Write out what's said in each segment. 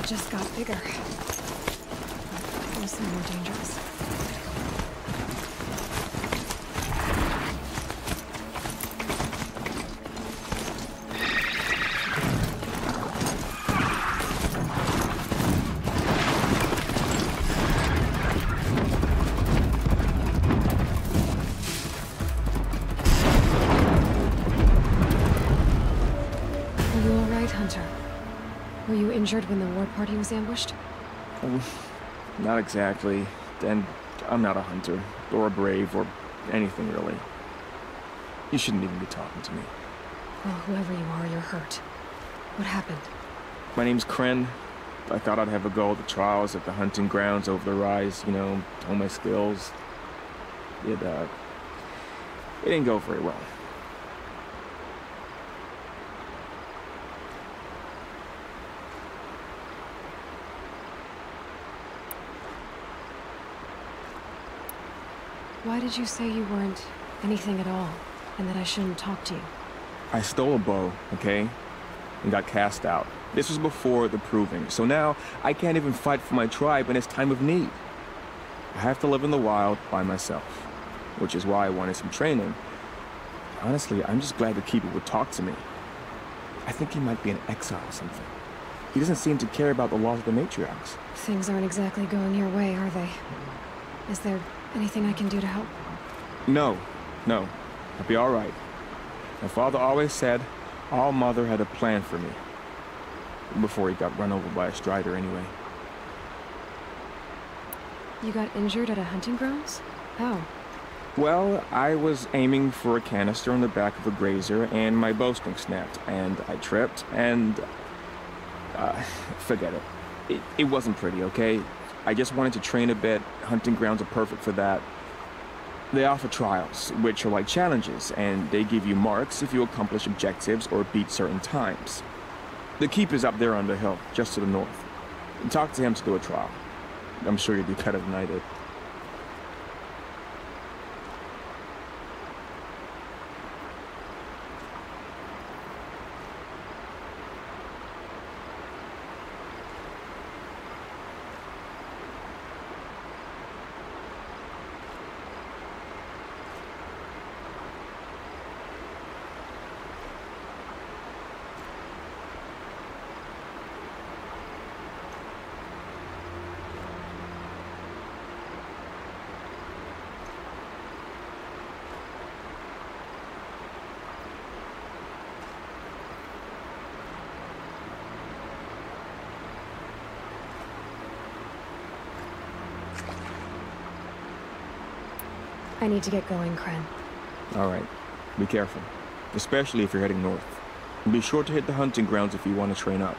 just got bigger. Also more dangerous. Were you injured when the war party was ambushed? Not exactly. And I'm not a hunter, or a brave, or anything really. You shouldn't even be talking to me. Well, whoever you are, you're hurt. What happened? My name's Kren. I thought I'd have a go at the trials at the hunting grounds over the rise, you know, hone my skills. It didn't go very well. Why did you say you weren't anything at all, and that I shouldn't talk to you? I stole a bow, okay? And got cast out. This was before the proving, so now I can't even fight for my tribe in its time of need. I have to live in the wild by myself, which is why I wanted some training. Honestly, I'm just glad the Keeper would talk to me. I think he might be in exile or something. He doesn't seem to care about the laws of the matriarchs. Things aren't exactly going your way, are they? Is there anything I can do to help? No. I'll be all right. My father always said All Mother had a plan for me. Before he got run over by a strider anyway. You got injured at a hunting grounds? How? Well, I was aiming for a canister on the back of a grazer and my bowstring snapped, and I tripped, and... forget it. It wasn't pretty, okay? I just wanted to train a bit. Hunting grounds are perfect for that. They offer trials, which are like challenges, and they give you marks if you accomplish objectives or beat certain times. The Keeper's up there on the hill, just to the north. Talk to him to do a trial. I'm sure you'll do better than I did. I need to get going, Kren. All right. Be careful. Especially if you're heading north. And be sure to hit the hunting grounds if you want to train up.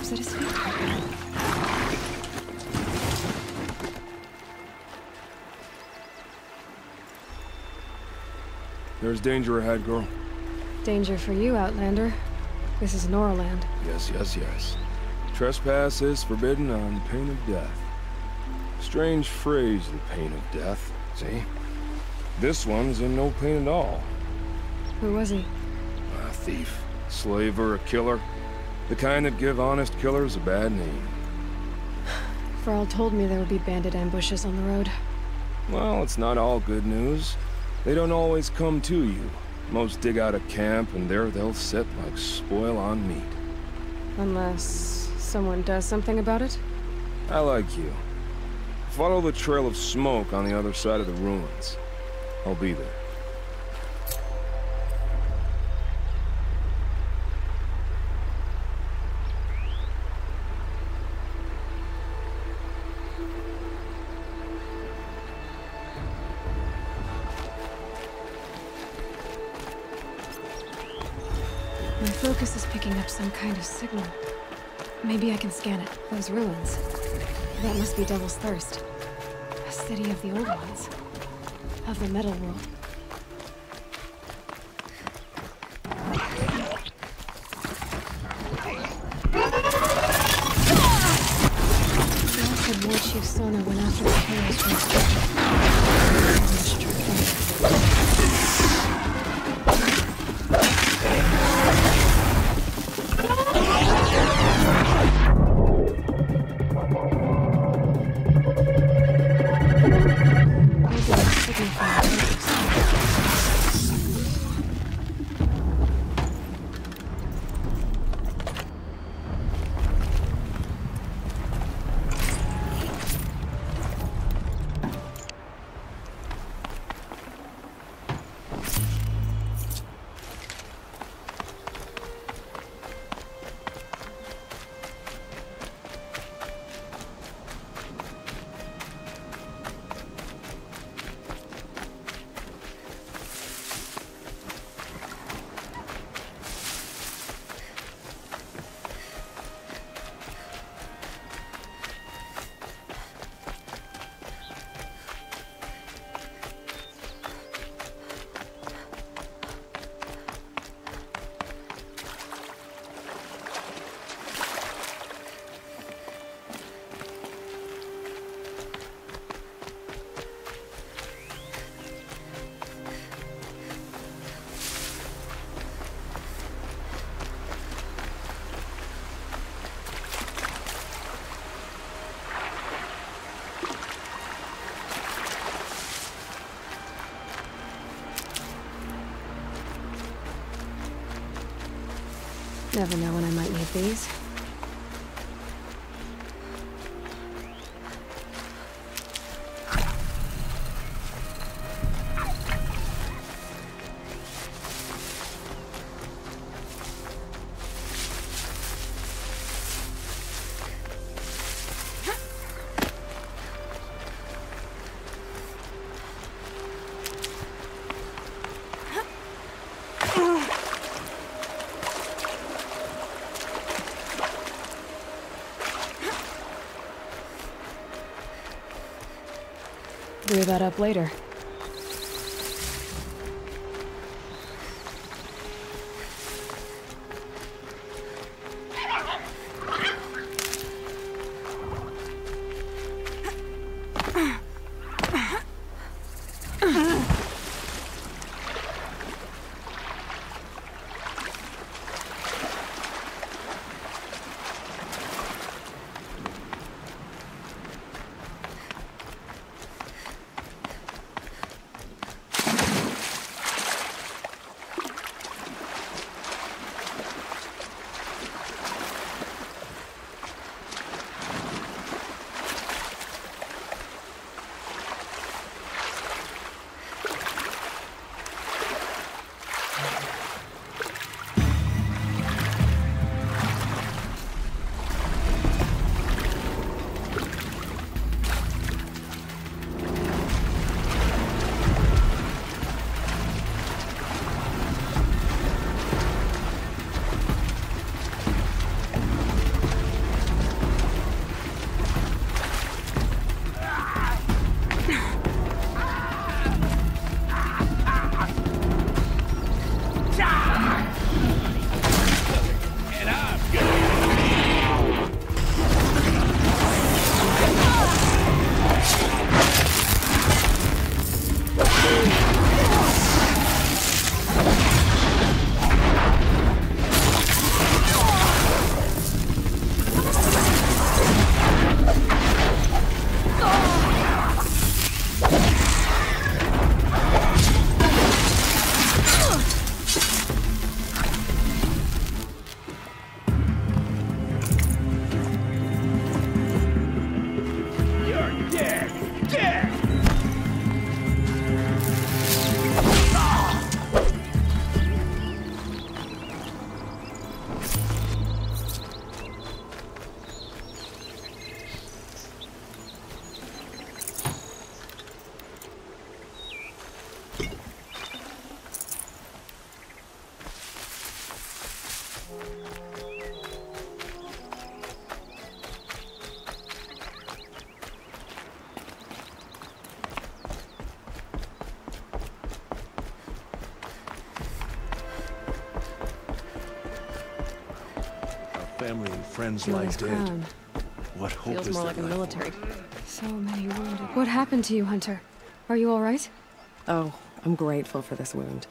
At his feet. There's danger ahead, girl. Danger for you, Outlander. This is Norland. Yes. Trespass is forbidden on pain of death. Strange phrase, the pain of death, see? This one's in no pain at all. Who was he? A thief, slaver, a killer. The kind that give honest killers a bad name. Frall told me there would be bandit ambushes on the road. Well, it's not all good news. They don't always come to you. Most dig out a camp, and there they'll sit like spoil on meat. Unless someone does something about it? I like you. Follow the trail of smoke on the other side of the ruins. I'll be there. My focus is picking up some kind of signal. Maybe I can scan it. Those ruins. That must be Devil's Thirst. A city of the old ones. Of the metal world. Said War Chief Sona went after the heroes from Never know when I might need these. Clear that up later. family and friends Feel lie his dead, crown. what hope Feels is more there like a left? military. So many wounded. What happened to you, Hunter? Are you all right? Oh, I'm grateful for this wound.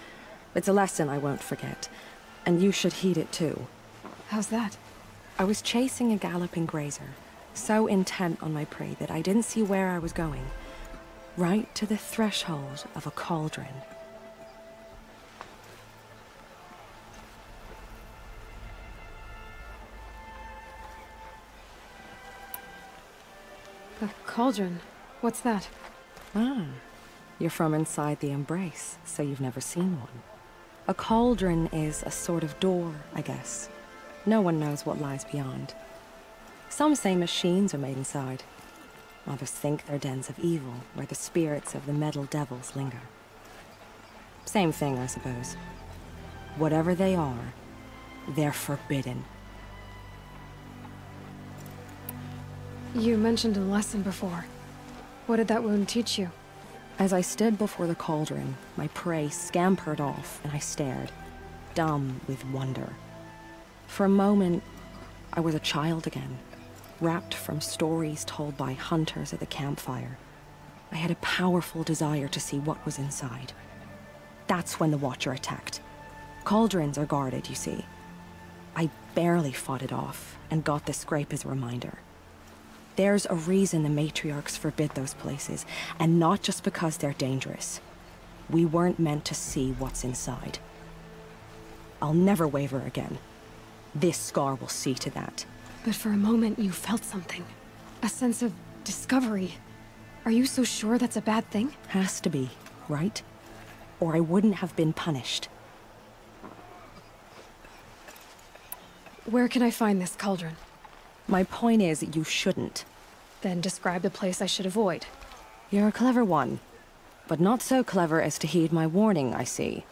It's a lesson I won't forget. And you should heed it too. How's that? I was chasing a galloping grazer, so intent on my prey that I didn't see where I was going. Right to the threshold of a cauldron. A cauldron? What's that? Ah, you're from inside the Embrace, so you've never seen one. A cauldron is a sort of door, I guess. No one knows what lies beyond. Some say machines are made inside. Others think they're dens of evil, where the spirits of the metal devils linger. Same thing, I suppose. Whatever they are, they're forbidden. You mentioned a lesson before. What did that wound teach you? As I stood before the cauldron, my prey scampered off, and I stared, dumb with wonder. For a moment, I was a child again, wrapped from stories told by hunters at the campfire. I had a powerful desire to see what was inside. That's when the Watcher attacked. Cauldrons are guarded, you see. I barely fought it off, and got the scrape as a reminder. There's a reason the matriarchs forbid those places, and not just because they're dangerous. We weren't meant to see what's inside. I'll never waver again. This scar will see to that. But for a moment you felt something. A sense of discovery. Are you so sure that's a bad thing? Has to be, right? Or I wouldn't have been punished. Where can I find this cauldron? My point is, you shouldn't. Then describe the place I should avoid. You're a clever one. But not so clever as to heed my warning, I see.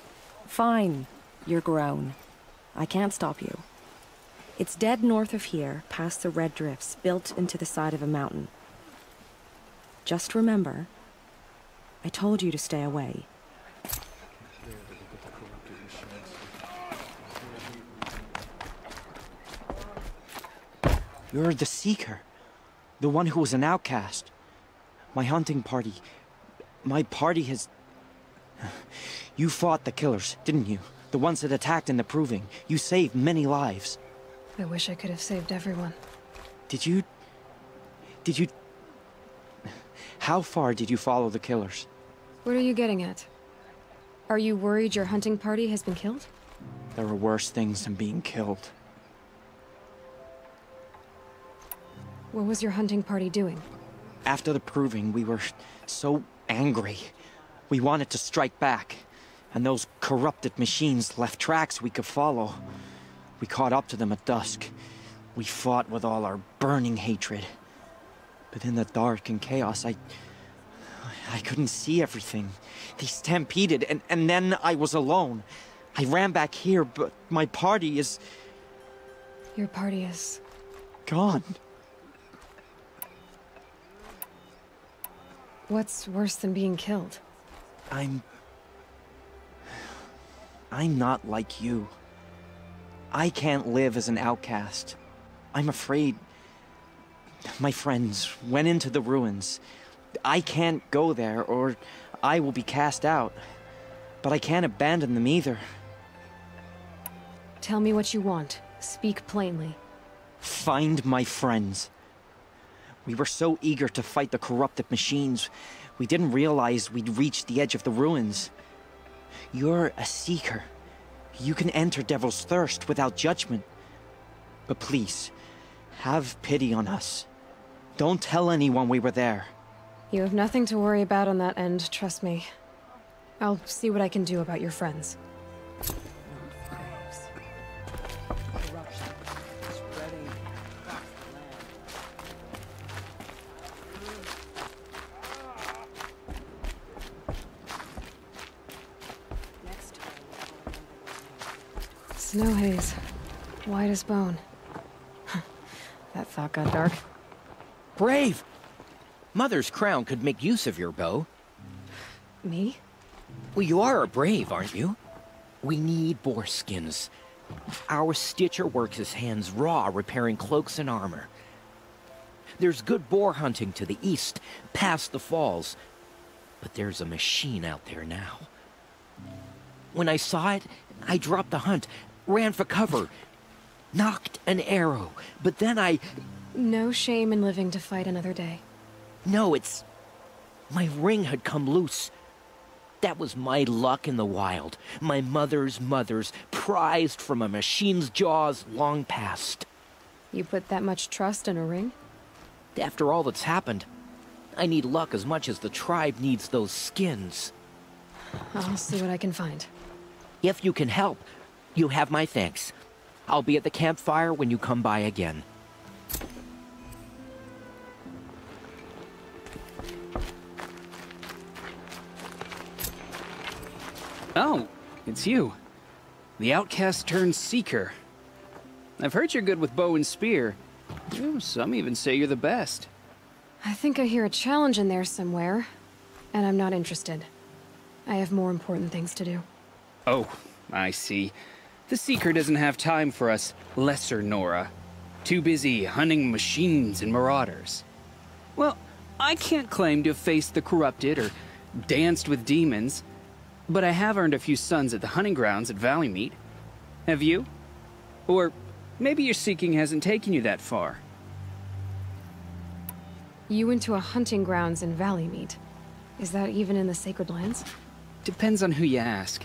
Fine, you're grown. I can't stop you. It's dead north of here, past the red drifts, built into the side of a mountain. Just remember, I told you to stay away. You're the Seeker. The one who was an outcast. My hunting party. My party has... You fought the killers, didn't you? The ones that attacked in the Proving. You saved many lives. I wish I could have saved everyone. Did you... How far did you follow the killers? What are you getting at? Are you worried your hunting party has been killed? There are worse things than being killed. What was your hunting party doing? After the Proving, we were so angry. We wanted to strike back. And those corrupted machines left tracks we could follow. We caught up to them at dusk. We fought with all our burning hatred. But in the dark and chaos, I couldn't see everything. They stampeded, and then I was alone. I ran back here, but my party is... Your party is... gone. What's worse than being killed? I'm not like you. I can't live as an outcast. I'm afraid... My friends went into the ruins. I can't go there, or I will be cast out. But I can't abandon them either. Tell me what you want. Speak plainly. Find my friends. We were so eager to fight the corrupted machines, we didn't realize we'd reached the edge of the ruins. You're a Seeker. You can enter Devil's Thirst without judgment. But please, have pity on us. Don't tell anyone we were there. You have nothing to worry about on that end, trust me. I'll see what I can do about your friends. Snow haze. White as bone. That thought got dark. Brave! Mother's crown could make use of your bow. Me? Well, you are a brave, aren't you? We need boar skins. Our stitcher works his hands raw repairing cloaks and armor. There's good boar hunting to the east, past the falls. But there's a machine out there now. When I saw it, I dropped the hunt, ran for cover, knocked an arrow, but then I... No shame in living to fight another day. No, it's... My ring had come loose. That was my luck in the wild. My mother's prized from a machine's jaws long past. You put that much trust in a ring? After all that's happened, I need luck as much as the tribe needs those skins. I'll see what I can find. If you can help, you have my thanks. I'll be at the campfire when you come by again. Oh, it's you. The outcast turned seeker. I've heard you're good with bow and spear. Some even say you're the best. I think I hear a challenge in there somewhere, and I'm not interested. I have more important things to do. Oh, I see. The Seeker doesn't have time for us lesser Nora. Too busy hunting machines and marauders. Well, I can't claim to have faced the corrupted or danced with demons, but I have earned a few sons at the hunting grounds at Valleymeet. Have you? Or maybe your seeking hasn't taken you that far. You went to a hunting grounds in Valleymeet. Is that even in the Sacred Lands? Depends on who you ask.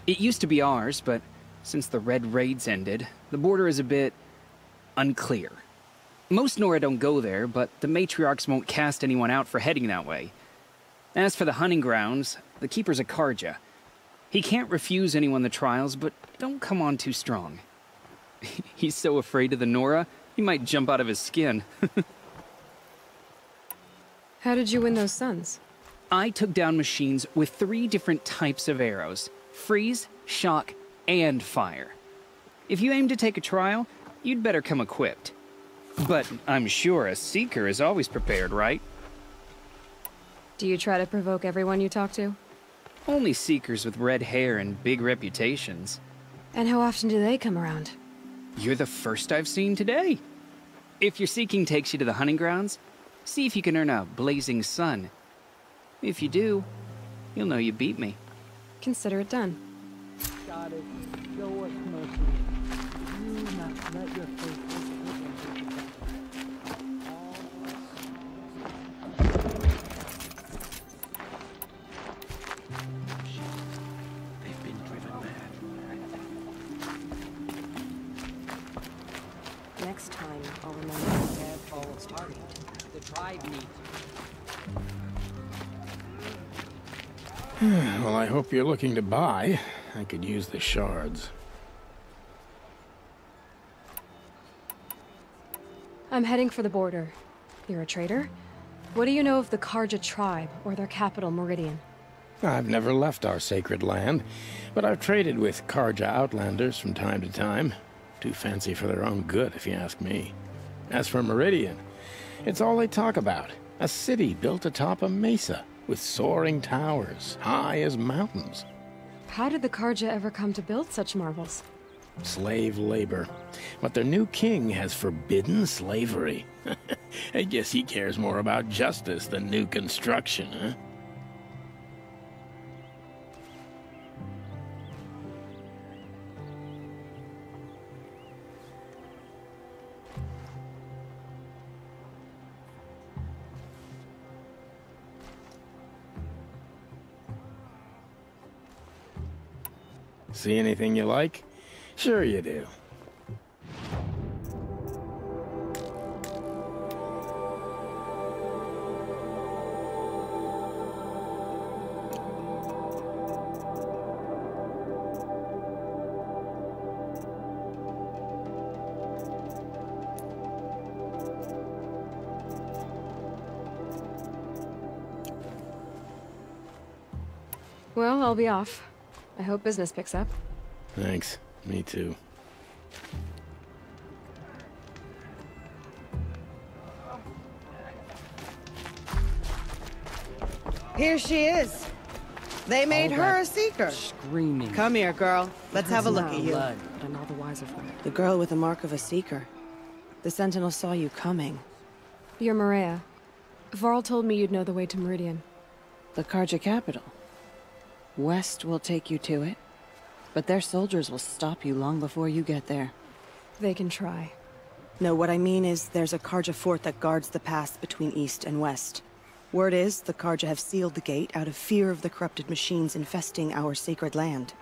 It used to be ours, but since the Red Raids ended, the border is a bit unclear. Most Nora don't go there, but the matriarchs won't cast anyone out for heading that way. As for the hunting grounds, the keeper's a Carja. He can't refuse anyone the trials, but don't come on too strong. He's so afraid of the Nora, he might jump out of his skin. How did you win those sons? I took down machines with 3 different types of arrows: freeze, shock, and fire. If you aim to take a trial, you'd better come equipped. But I'm sure a seeker is always prepared, right? Do you try to provoke everyone you talk to? Only seekers with red hair and big reputations. And how often do they come around? You're the first I've seen today. If your seeking takes you to the hunting grounds, see if you can earn a blazing sun. If you do, you'll know you beat me. Consider it done. God, show us mercy. Do not let your faith They've been driven mad. Next time, I'll remember the dead falls to treat. The tribe needs Well, I hope you're looking to buy. I could use the shards. I'm heading for the border. You're a trader? What do you know of the Carja tribe, or their capital, Meridian? I've never left our sacred land, but I've traded with Carja outlanders from time to time. Too fancy for their own good, if you ask me. As for Meridian, it's all they talk about. A city built atop a mesa, with soaring towers, high as mountains. How did the Carja ever come to build such marvels? Slave labor. But their new king has forbidden slavery. I guess he cares more about justice than new construction, huh? See anything you like? Sure you do. Well, I'll be off. I hope business picks up. Thanks. Me too. Here she is. They made her a seeker. screaming. Come here, girl. Let's have a look at you. But I'm otherwise wiser for it. The girl with the mark of a seeker. The Sentinel saw you coming. You're Maria. Varl told me you'd know the way to Meridian. The Carja capital. West will take you to it, but their soldiers will stop you long before you get there. They can try. No, what I mean is there's a Carja fort that guards the pass between East and West. Word is, the Carja have sealed the gate out of fear of the corrupted machines infesting our sacred land.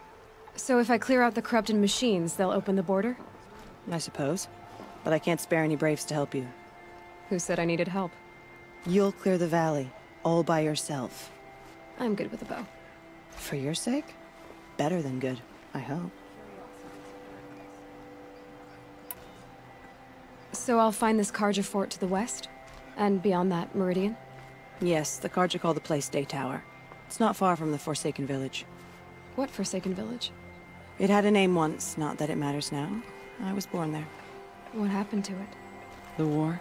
So if I clear out the corrupted machines, they'll open the border? I suppose. But I can't spare any braves to help you. Who said I needed help? You'll clear the valley, all by yourself. I'm good with a bow. For your sake? Better than good, I hope. So I'll find this Carja fort to the west? And beyond that, Meridian? Yes, the Carja call the place Day Tower. It's not far from the Forsaken Village. What Forsaken Village? It had a name once, not that it matters now. I was born there. What happened to it? The war.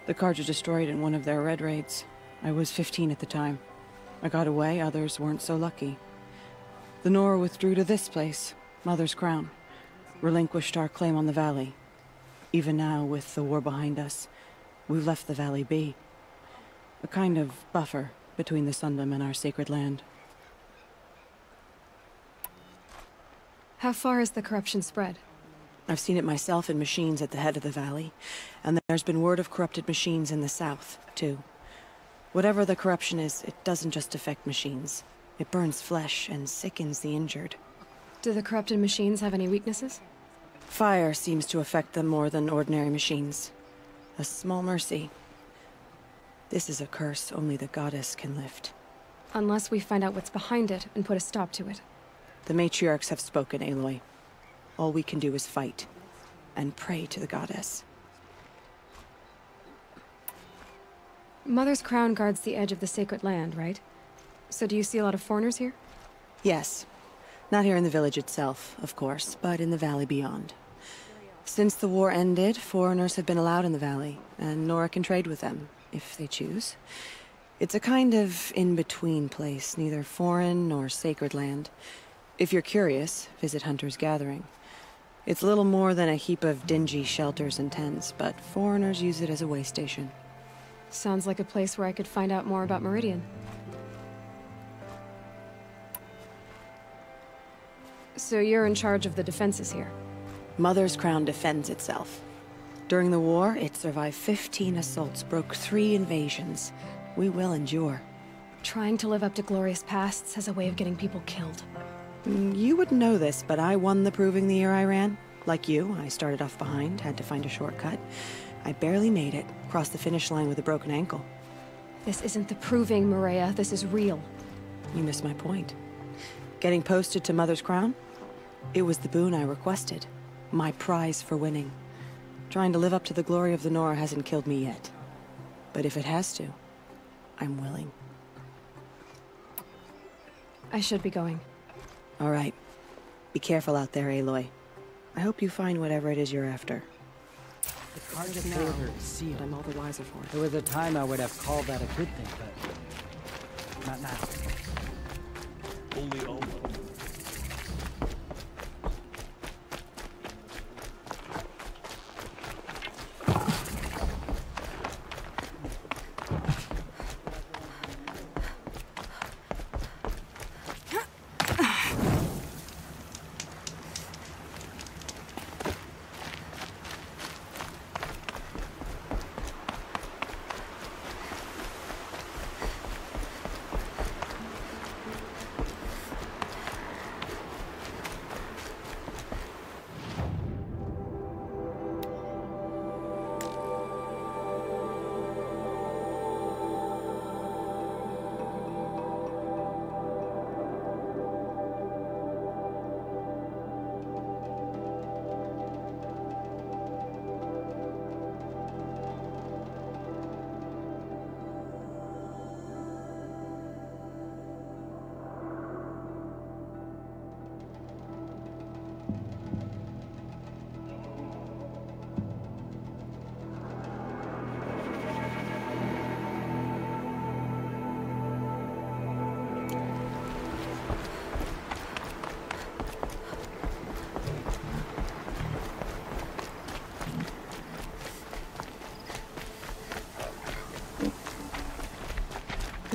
The Carja destroyed in one of their red raids. I was 15 at the time. I got away, others weren't so lucky. The Nora withdrew to this place, Mother's Crown. Relinquished our claim on the valley. Even now, with the war behind us, we've left the valley be. A kind of buffer between the Sundom and our sacred land. How far has the corruption spread? I've seen it myself in machines at the head of the valley, and there's been word of corrupted machines in the south, too. Whatever the corruption is, it doesn't just affect machines. It burns flesh and sickens the injured. Do the corrupted machines have any weaknesses? Fire seems to affect them more than ordinary machines. A small mercy. This is a curse only the goddess can lift. Unless we find out what's behind it and put a stop to it. The matriarchs have spoken, Aloy. All we can do is fight, and pray to the goddess. Mother's Crown guards the edge of the sacred land, right? So do you see a lot of foreigners here? Yes. Not here in the village itself, of course, but in the valley beyond. Since the war ended, foreigners have been allowed in the valley, and Nora can trade with them, if they choose. It's a kind of in-between place, neither foreign nor sacred land. If you're curious, visit Hunter's Gathering. It's little more than a heap of dingy shelters and tents, but foreigners use it as a way station. Sounds like a place where I could find out more about Meridian. So you're in charge of the defenses here? Mother's Crown defends itself. During the war, it survived 15 assaults, broke 3 invasions. We will endure. Trying to live up to glorious pasts has a way of getting people killed. You wouldn't know this, but I won the proving the year I ran. Like you, I started off behind, had to find a shortcut. I barely made it, crossed the finish line with a broken ankle. This isn't the proving, Maria. This is real. You missed my point. Getting posted to Mother's Crown? It was the boon I requested. My prize for winning. Trying to live up to the glory of the Nora hasn't killed me yet. But if it has to, I'm willing. I should be going. All right. Be careful out there, Aloy. I hope you find whatever it is you're after. The Carja Now, favor is sealed. I'm all the wiser for it. There was a time I would have called that a good thing, but not now. Only almost.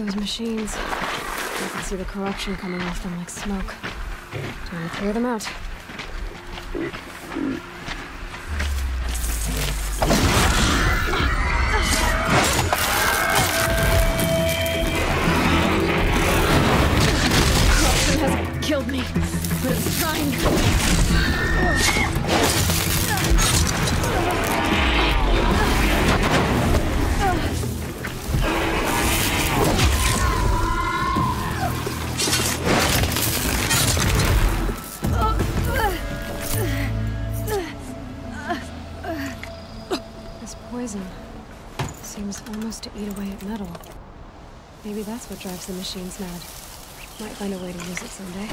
Those machines. I can see the corruption coming off them like smoke. Time to clear them out. Corruption hasn't killed me, but it's trying. This poison seems almost to eat away at metal. Maybe that's what drives the machines mad. Might find a way to use it someday.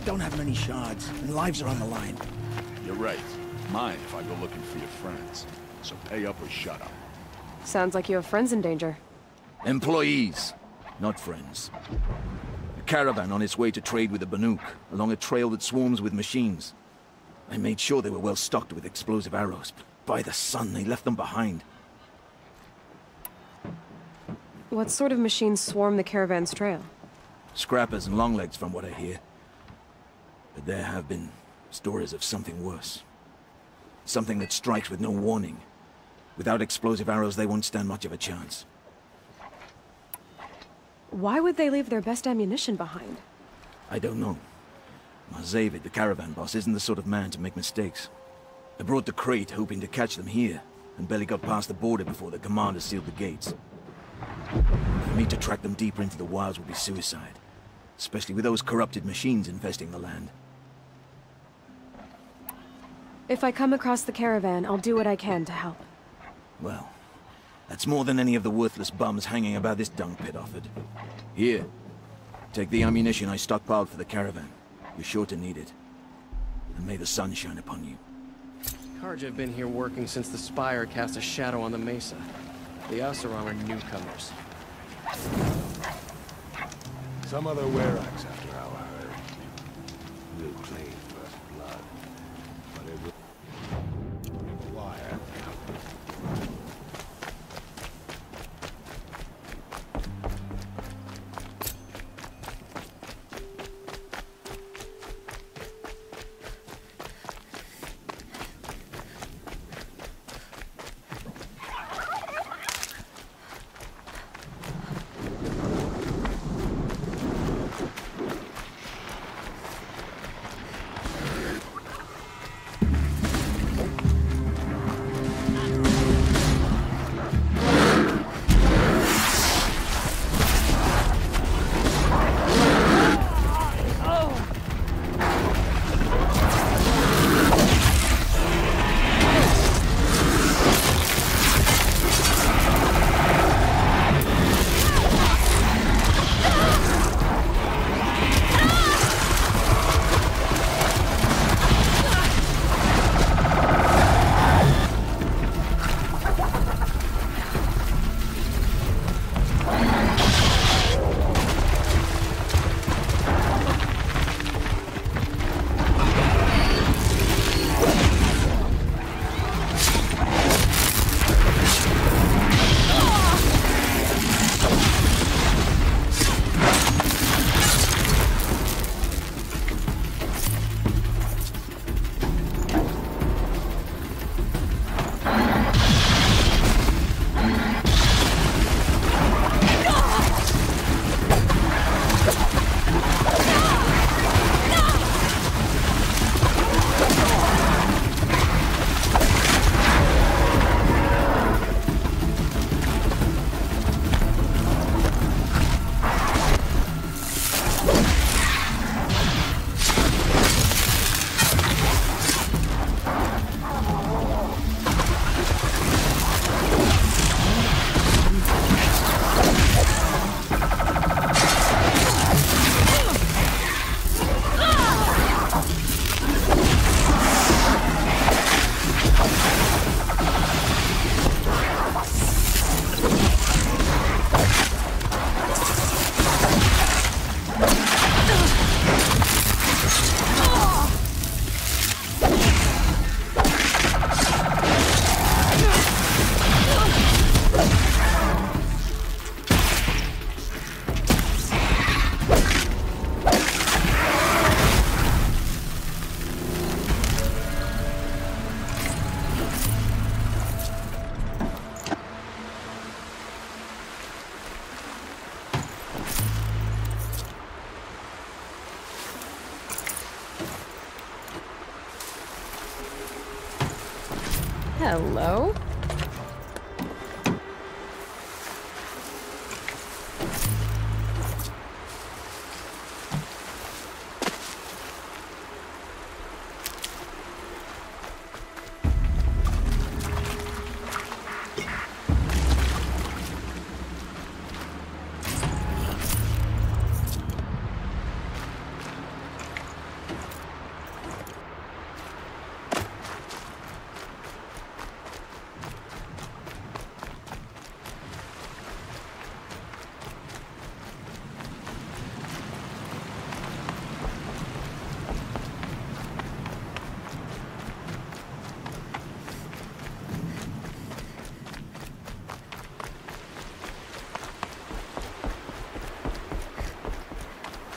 Don't have many shards, and lives are on the line. You're right. Mine if I go looking for your friends. So pay up or shut up. Sounds like you have friends in danger. Employees, not friends. A caravan on its way to trade with the Banuk, along a trail that swarms with machines. I made sure they were well stocked with explosive arrows, but by the sun, they left them behind. What sort of machines swarm the caravan's trail? Scrappers and longlegs, from what I hear. But there have been stories of something worse. Something that strikes with no warning. Without explosive arrows, they won't stand much of a chance. Why would they leave their best ammunition behind? I don't know. Zavid, the caravan boss, isn't the sort of man to make mistakes. I brought the crate hoping to catch them here, and barely got past the border before the commander sealed the gates. For me to track them deeper into the wilds would be suicide. Especially with those corrupted machines infesting the land. If I come across the caravan, I'll do what I can to help. Well, that's more than any of the worthless bums hanging about this dung pit offered. Here, take the ammunition I stockpiled for the caravan. You're sure to need it. And may the sun shine upon you. Carja have been here working since the Spire cast a shadow on the mesa. The Asuram are newcomers. Some other Werax after our herd. We'll claim first blood, but it will require help. Hello?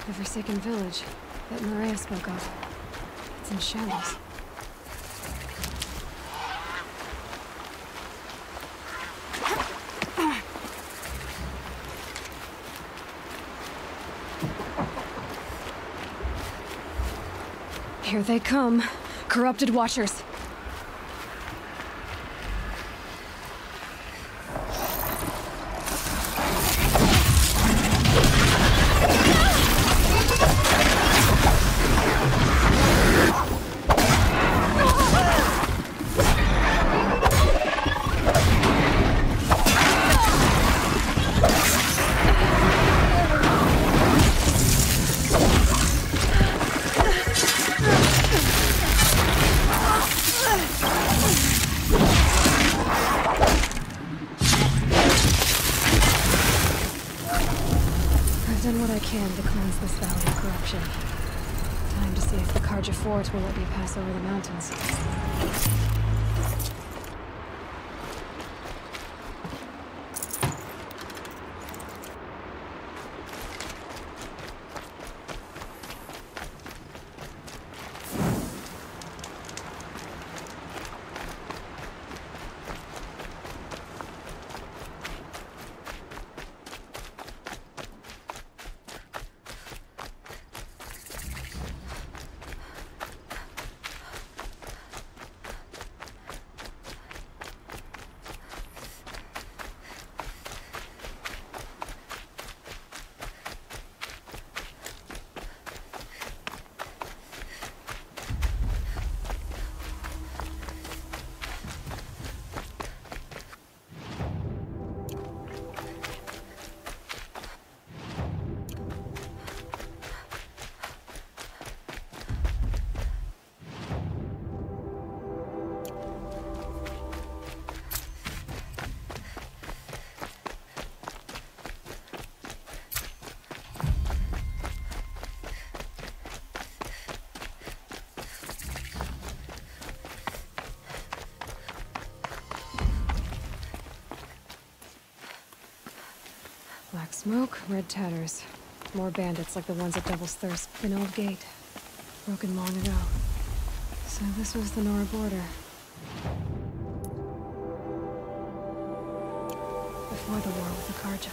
The Forsaken Village that Maria spoke of. It's in shambles. Here they come. Corrupted Watchers. I've done what I can to cleanse this valley of corruption. Time to see if the Carja fort will let me pass over the mountains. Black smoke, red tatters. More bandits like the ones at Devil's Thirst. An old gate. Broken long ago. So this was the Nora border. Before the war with the Carja.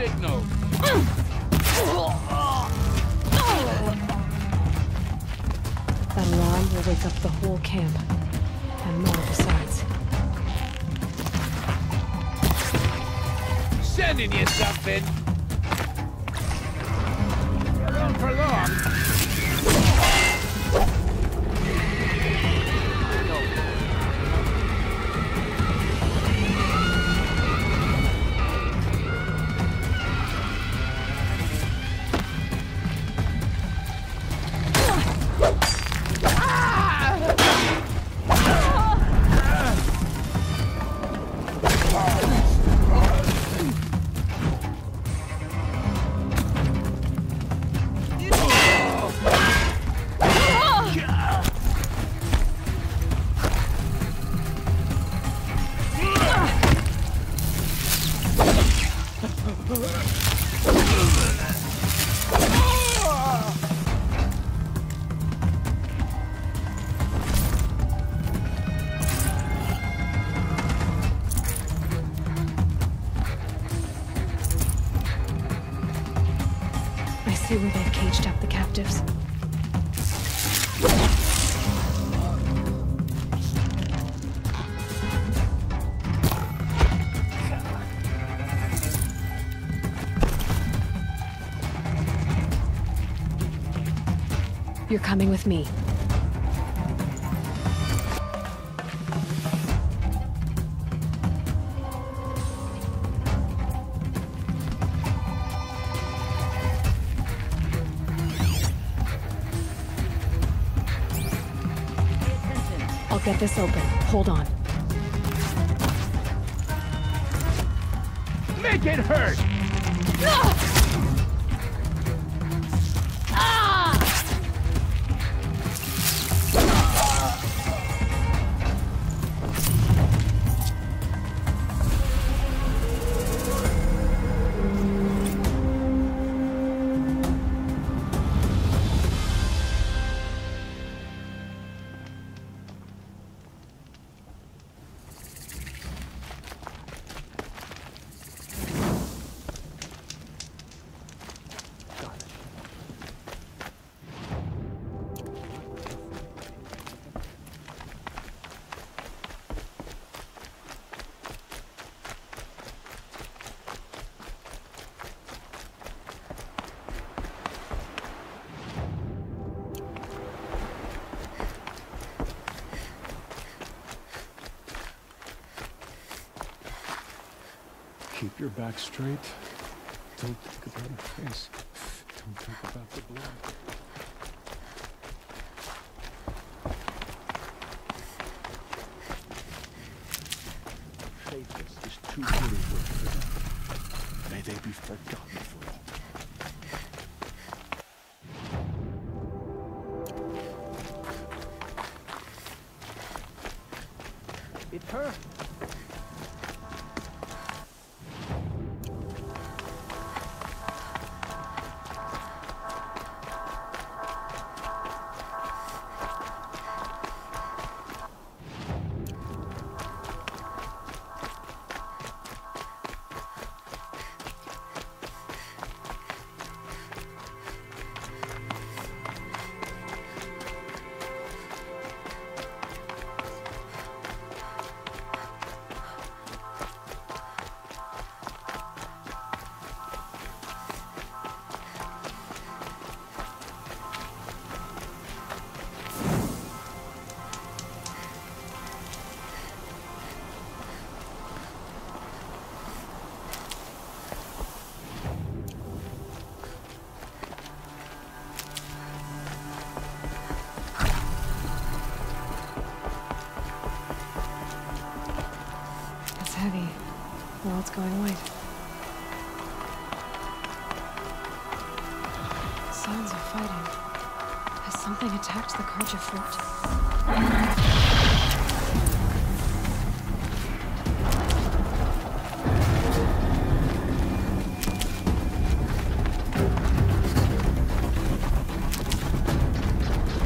signal. That alarm will wake up the whole camp. And more besides. Sending you something. You're on for long. See where they've caged up the captives. You're coming with me. I'll get this open. Hold on. Make it hurt! Keep your back straight. Don't think about her face. Don't think about the blood. Faithless is too good a word for them. May they be forgotten for all. It's her. Heavy. World's going white. Sounds of fighting. Has something attacked the Carja fort?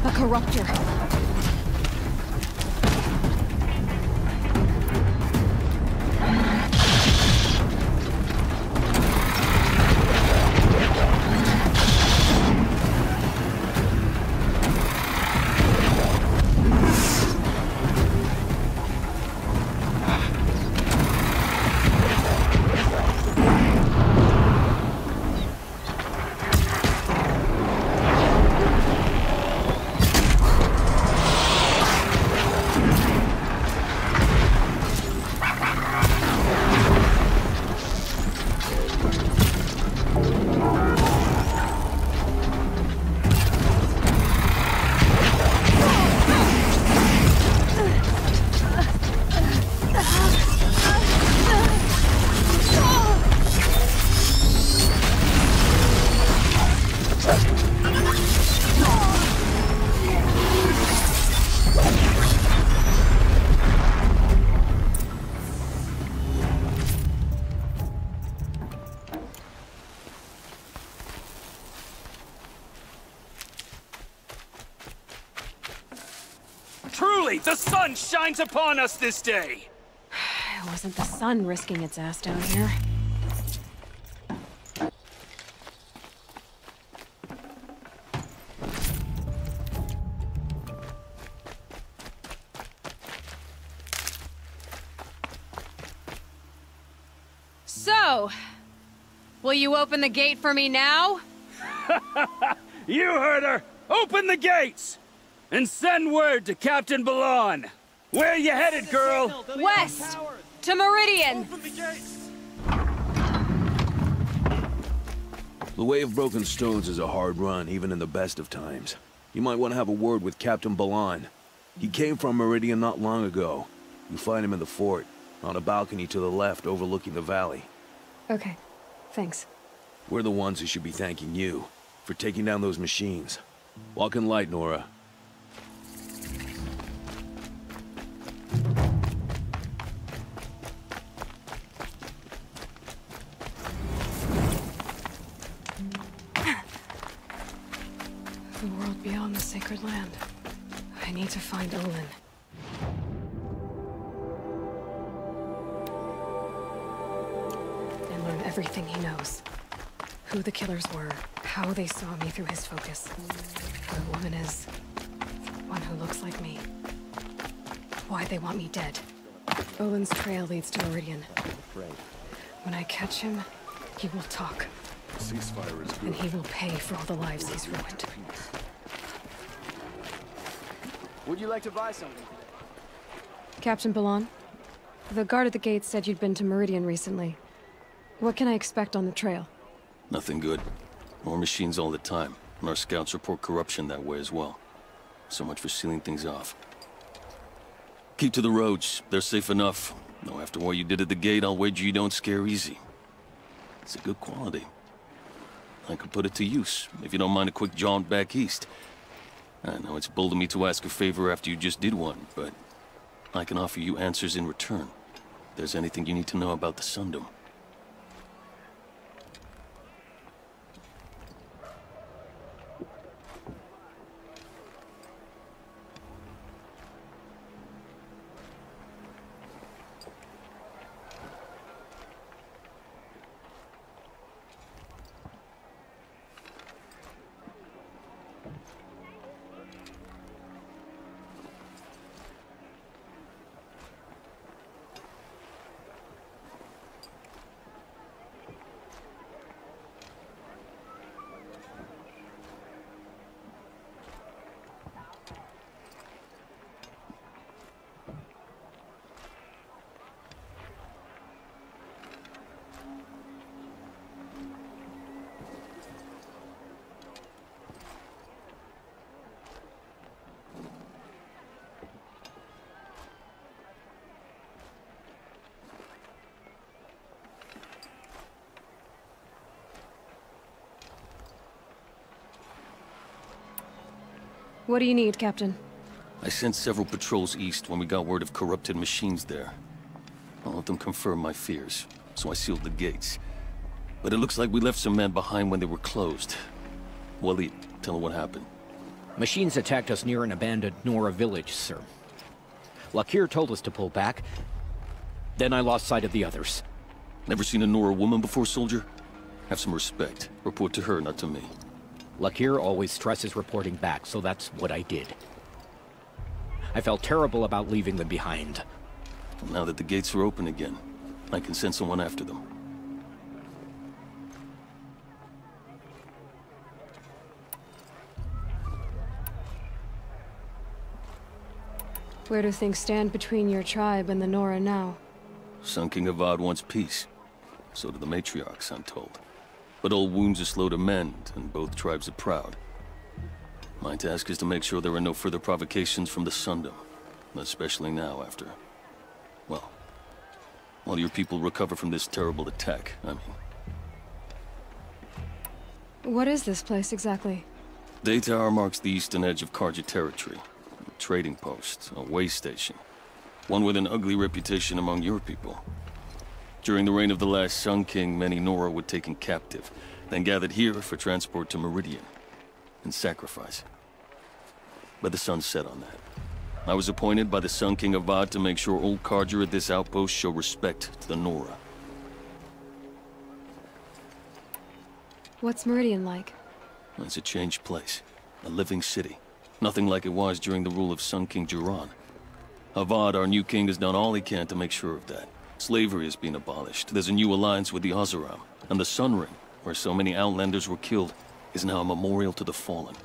A corruptor. Truly, the sun shines upon us this day! It wasn't the sun risking its ass down here. So, will you open the gate for me now? You heard her! Open the gates! And send word to Captain Balon! Where you headed, girl? West! To Meridian! The Way of Broken Stones is a hard run, even in the best of times. You might want to have a word with Captain Balon. He came from Meridian not long ago. You'll find him in the fort, on a balcony to the left overlooking the valley. Okay, thanks. We're the ones who should be thanking you for taking down those machines. Walk in light, Nora. The world beyond the sacred land. I need to find Olin. And learn everything he knows. Who the killers were, how they saw me through his focus. Who the woman is. One who looks like me. Why they want me dead. Olin's trail leads to Meridian. When I catch him, he will talk. Ceasefire is good. And he will pay for all the lives he's ruined. Would you like to buy something? Captain Balon, the guard at the gate said you'd been to Meridian recently. What can I expect on the trail? Nothing good. More machines all the time, and our scouts report corruption that way as well. So much for sealing things off. Keep to the roads. They're safe enough. Though after what you did at the gate, I'll wager you don't scare easy. It's a good quality. I could put it to use, if you don't mind a quick jaunt back east. I know it's bold of me to ask a favor after you just did one, but I can offer you answers in return. If there's anything you need to know about the Sundom. What do you need, Captain? I sent several patrols east when we got word of corrupted machines there. I'll let them confirm my fears, so I sealed the gates. But it looks like we left some men behind when they were closed. Waleed, tell her what happened. Machines attacked us near an abandoned Nora village, sir. Lakir told us to pull back. Then I lost sight of the others. Never seen a Nora woman before, soldier? Have some respect. Report to her, not to me. Lakir always stresses reporting back, so that's what I did. I felt terrible about leaving them behind. Now that the gates are open again, I can send someone after them. Where do things stand between your tribe and the Nora now? Sun King Avad wants peace. So do the matriarchs, I'm told. But old wounds are slow to mend, and both tribes are proud. My task is to make sure there are no further provocations from the Sundom. Especially now after... well, while your people recover from this terrible attack, I mean. What is this place exactly? Daytower marks the eastern edge of Carja territory. A trading post, a way station. One with an ugly reputation among your people. During the reign of the last Sun King, many Nora were taken captive, then gathered here for transport to Meridian, and sacrifice. But the sun set on that. I was appointed by the Sun King Avad to make sure old Carja at this outpost show respect to the Nora. What's Meridian like? It's a changed place. A living city. Nothing like it was during the rule of Sun King Jiran. Avad, our new king, has done all he can to make sure of that. Slavery has been abolished. There's a new alliance with the Oseram. And the Sun Ring, where so many Outlanders were killed, is now a memorial to the fallen.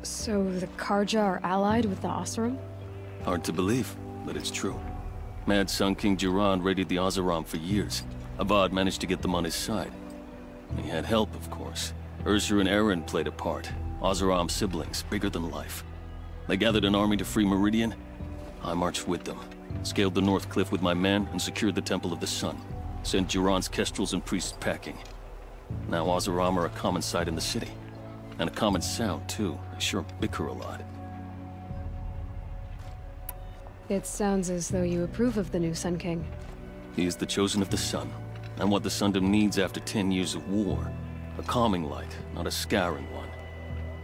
So the Carja are allied with the Oseram? Hard to believe, but it's true. Mad Sun King Jiran raided the Oseram for years. Avad managed to get them on his side. He had help, of course. Ursur and Eren played a part. Oseram siblings, bigger than life. They gathered an army to free Meridian. I marched with them. Scaled the North Cliff with my men and secured the Temple of the Sun. Sent Jiran's kestrels and priests packing. Now Oseram are a common sight in the city. And a common sound, too. They sure bicker a lot. It sounds as though you approve of the new Sun King. He is the chosen of the Sun, and what the Sundom needs after 10 years of war. A calming light, not a scouring one.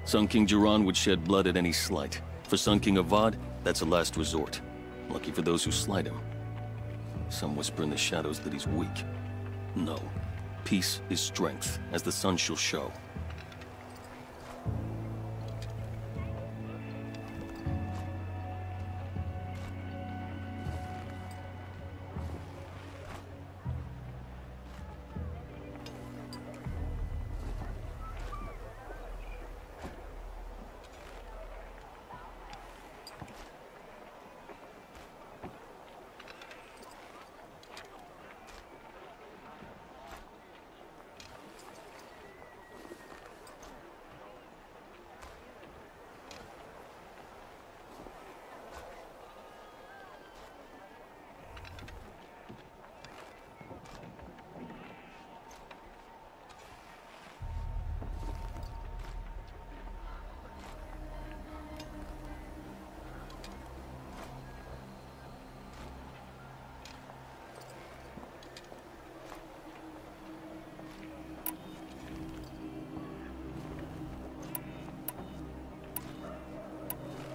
Sun King Jiran would shed blood at any slight. For Sun King Avad, that's a last resort. Lucky for those who slight him. Some whisper in the shadows that he's weak. No. Peace is strength, as the sun shall show.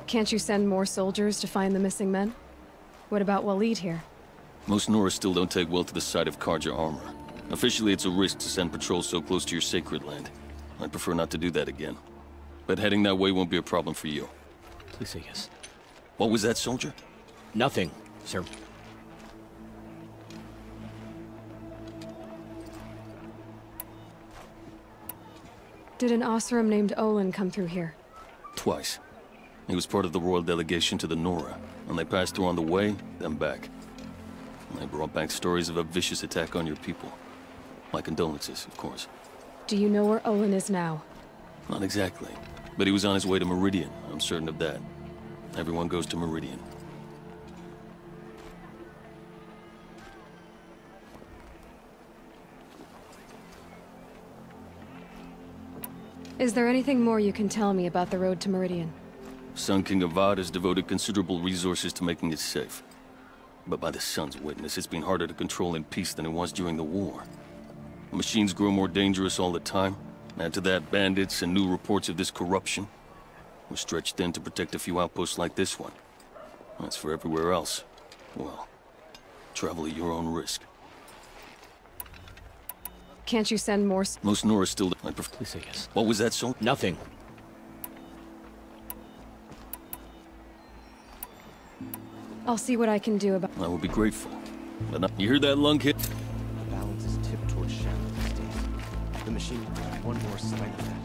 Can't you send more soldiers to find the missing men? What about Waleed here? Most Nora still don't take well to the sight of Carja armor. Officially, it's a risk to send patrols so close to your sacred land. I'd prefer not to do that again. But heading that way won't be a problem for you. Please say yes. What was that, soldier? Nothing, sir. Did an Oseram named Olin come through here? Twice. He was part of the royal delegation to the Nora, and they passed through on the way, then back. And they brought back stories of a vicious attack on your people. My condolences, of course. Do you know where Olin is now? Not exactly, but he was on his way to Meridian, I'm certain of that. Everyone goes to Meridian. Is there anything more you can tell me about the road to Meridian? Sun King Avad has devoted considerable resources to making it safe. But by the Sun's witness, it's been harder to control in peace than it was during the war. The machines grow more dangerous all the time. Add to that bandits and new reports of this corruption. We're stretched thin to protect a few outposts like this one. As for everywhere else, well, travel at your own risk. Can't you send more? Most Nora still... Please say yes. What was that, Sol? Nothing. I'll see what I can do about... I will be grateful. But not... You hear that lung hit? The balance is tipped towards shadow these days. The machine will have one more slight effect.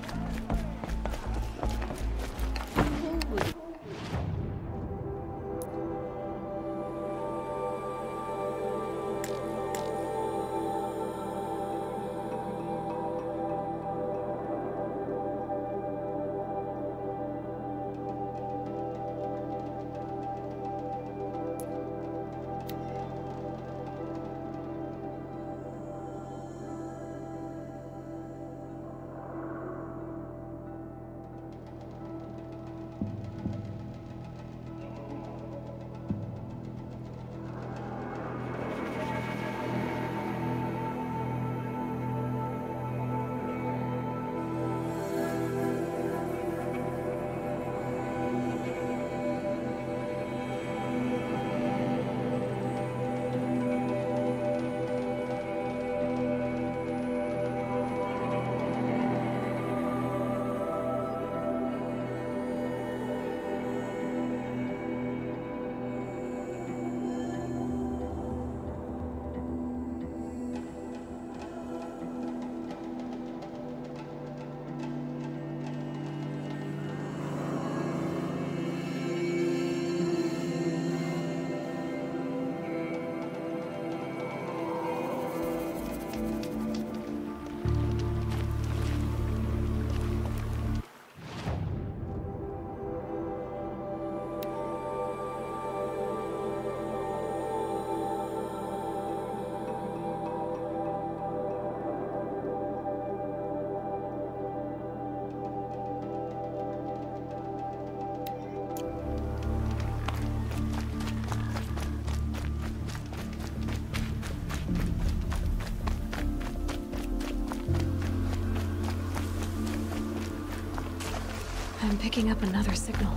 I'm picking up another signal.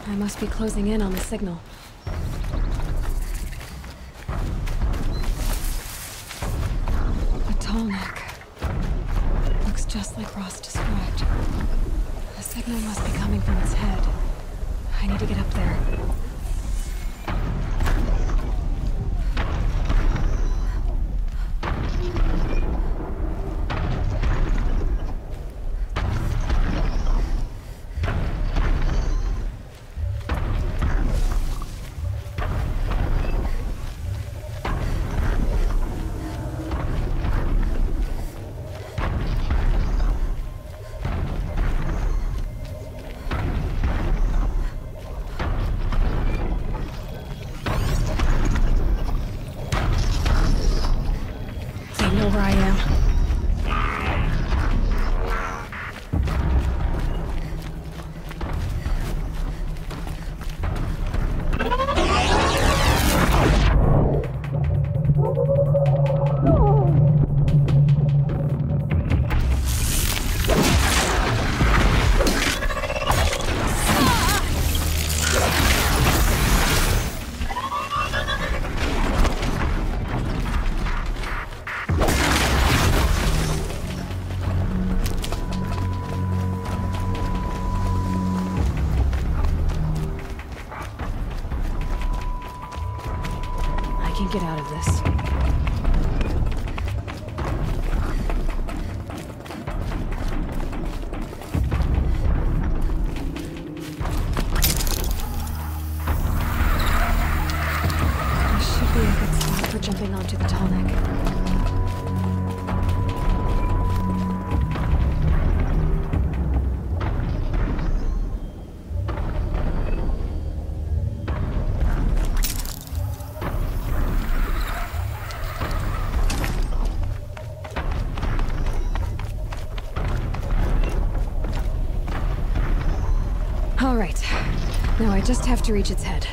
I must be closing in on the signal. A tall neck. Looks just like Ross described. The signal must be coming from its head. I need to get up there. Where I am. Get out of this. This should be a good spot for jumping onto the tall neck. All right. Now I just have to reach its head.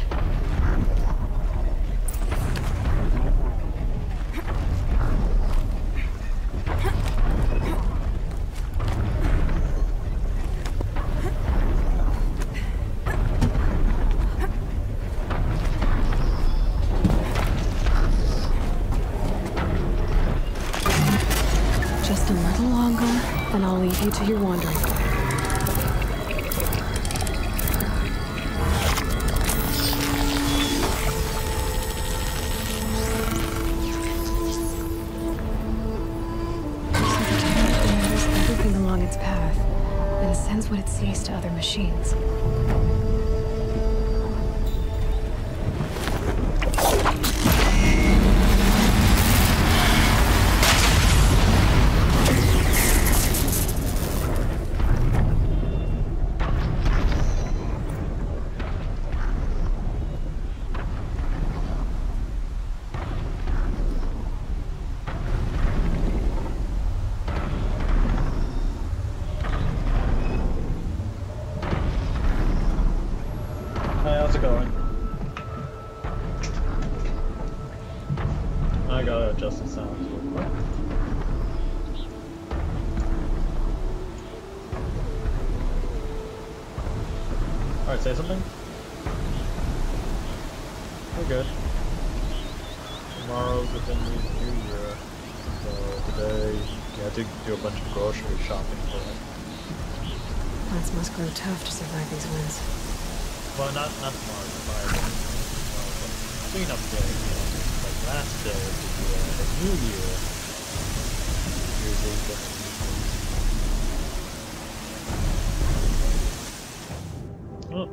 Just a little longer, then I'll leave you to your wandering. Along its path, and sends what it sees to other machines. How's it going? I gotta adjust the sounds real quick. Alright, say something. We're good. Tomorrow's within the new year. So today, yeah, I did do a bunch of grocery shopping for it. Plants must grow tough to survive these winds. Well, not tomorrow, tomorrow. Clean up day, you know, like last day of the new year. Usually just oh.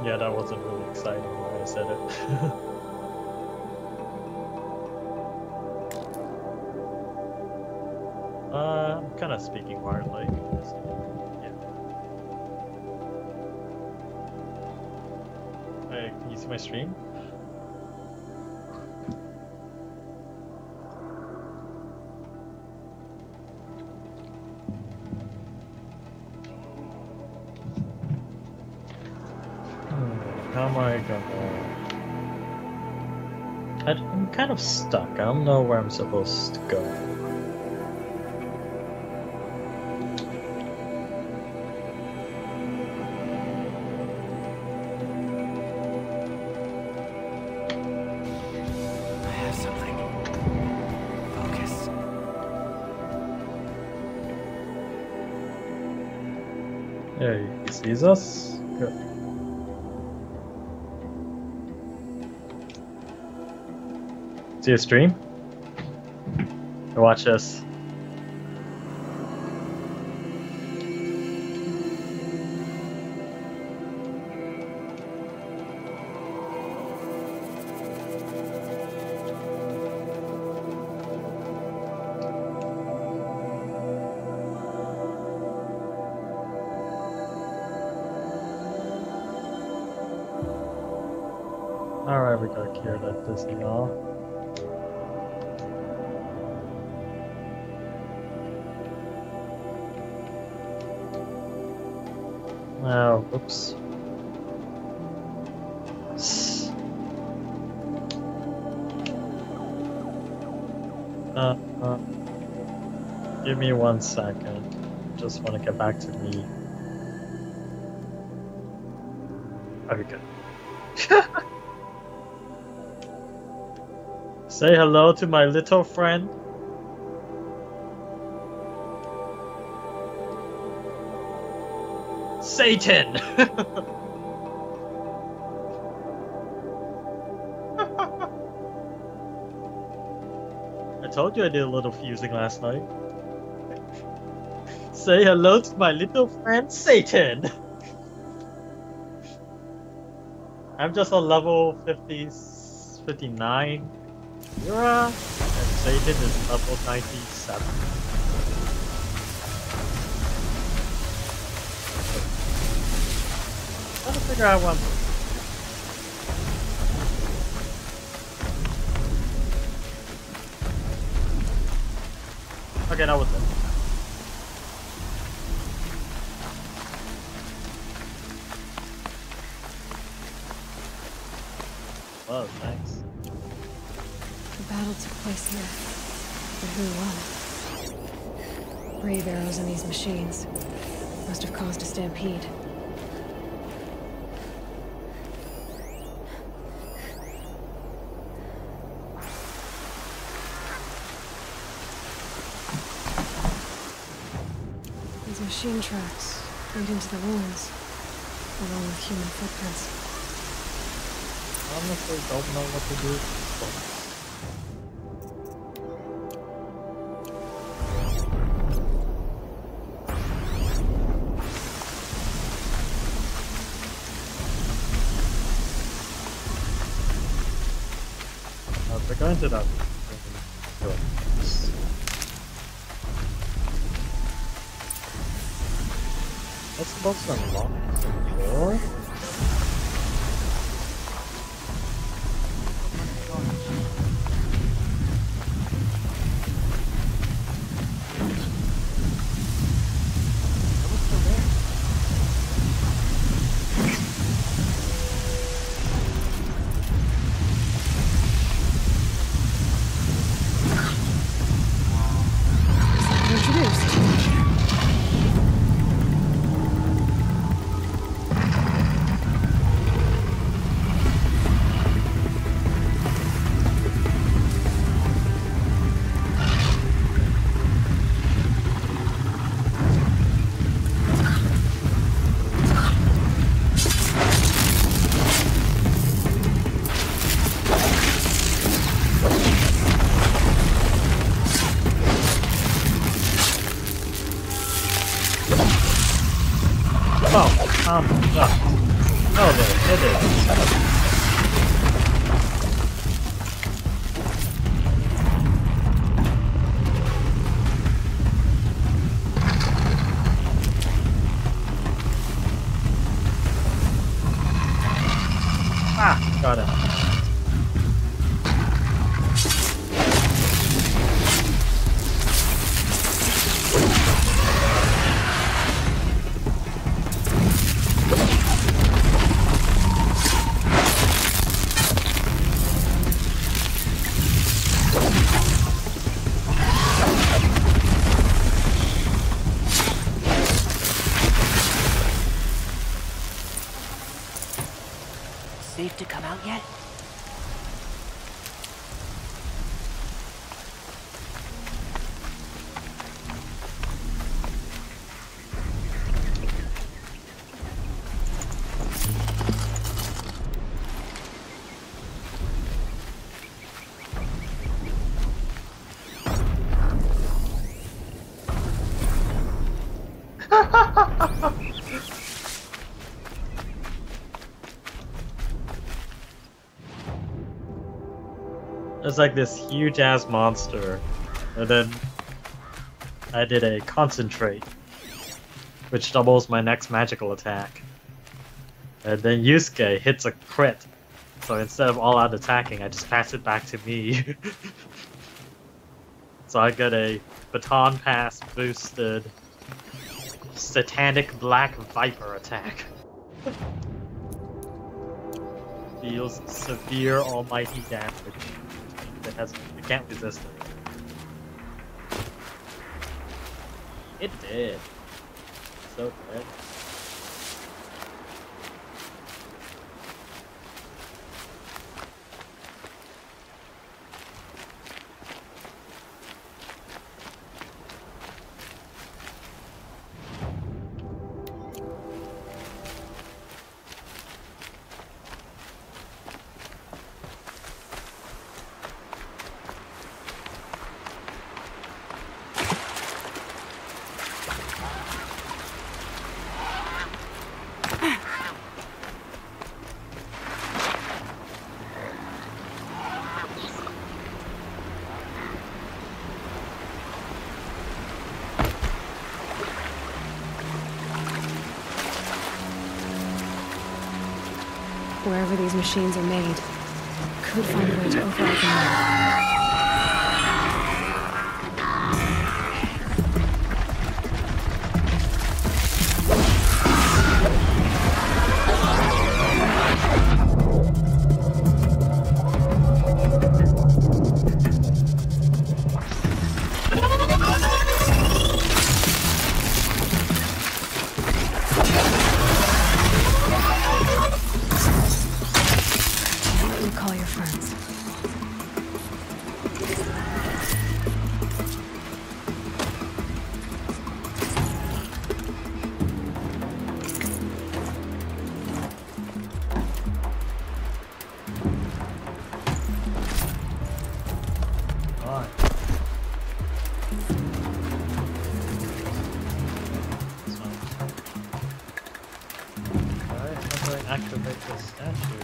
Yeah, that wasn't really exciting when I said it. I'm kind of speaking hardly. Yeah. You see my stream? How am I gonna... I'm kind of stuck. I don't know where I'm supposed to go. I have something. Focus. Yeah, he sees us? Good. See a stream? Watch this. Alright, we got cured at this now. Oh, oops. Give me 1 second. Just want to get back to me. Okay, good. Say hello to my little friend. Satan! I told you I did a little fusing last night. Say hello to my little friend Satan! I'm just on level 59 Mira, and Satan is level 97. Trying to figure out one. Okay, that was it. Oh, thanks. The battle took place here. But who won? Brave arrows in these machines. Must have caused a stampede. These machine tracks lead into the ruins, along with human footprints. Honestly, don't know what to do. We're going to that. What's supposed to unlock the door? Oh, there it is. Ah! yet. There's like this huge ass monster, and then I did a concentrate, which doubles my next magical attack. And then Yusuke hits a crit, so instead of all out attacking, I just pass it back to me. So I get a baton pass boosted satanic black viper attack. Deals severe almighty damage. It can't resist it. It did. So good. Wherever these machines are made, could find a way to override them. Call your friends. Activate the statue.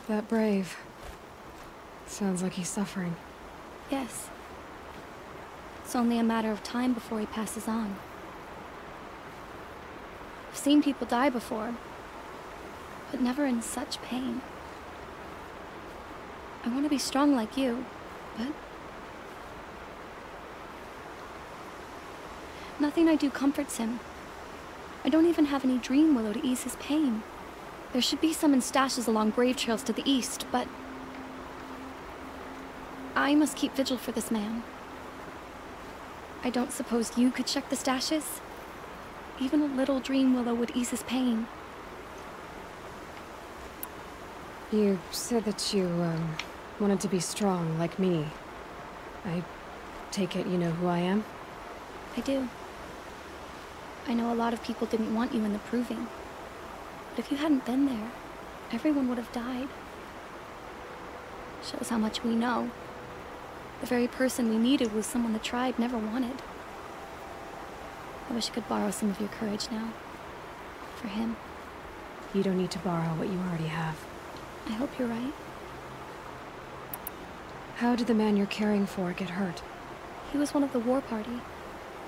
That brave. Sounds like he's suffering. Yes. It's only a matter of time before he passes on. I've seen people die before, but never in such pain. I want to be strong like you, but nothing I do comforts him. I don't even have any dream willow to ease his pain. There should be some in stashes along grave trails to the east, but I must keep vigil for this man. I don't suppose you could check the stashes? Even a little dream willow would ease his pain. You said that you, wanted to be strong, like me. I take it you know who I am? I do. I know a lot of people didn't want you in the Proving. But if you hadn't been there, everyone would have died. Shows how much we know. The very person we needed was someone the tribe never wanted. I wish I could borrow some of your courage now. For him. You don't need to borrow what you already have. I hope you're right. How did the man you're caring for get hurt? He was one of the war party,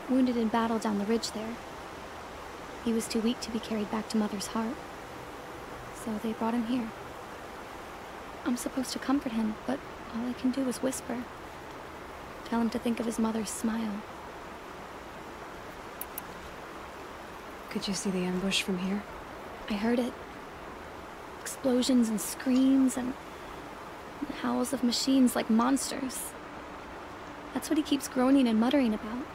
wounded in battle down the ridge there. He was too weak to be carried back to Mother's heart, so they brought him here. I'm supposed to comfort him, but all I can do is whisper. Tell him to think of his mother's smile. Could you see the ambush from here? I heard it. Explosions and screams and howls of machines like monsters. That's what he keeps groaning and muttering about.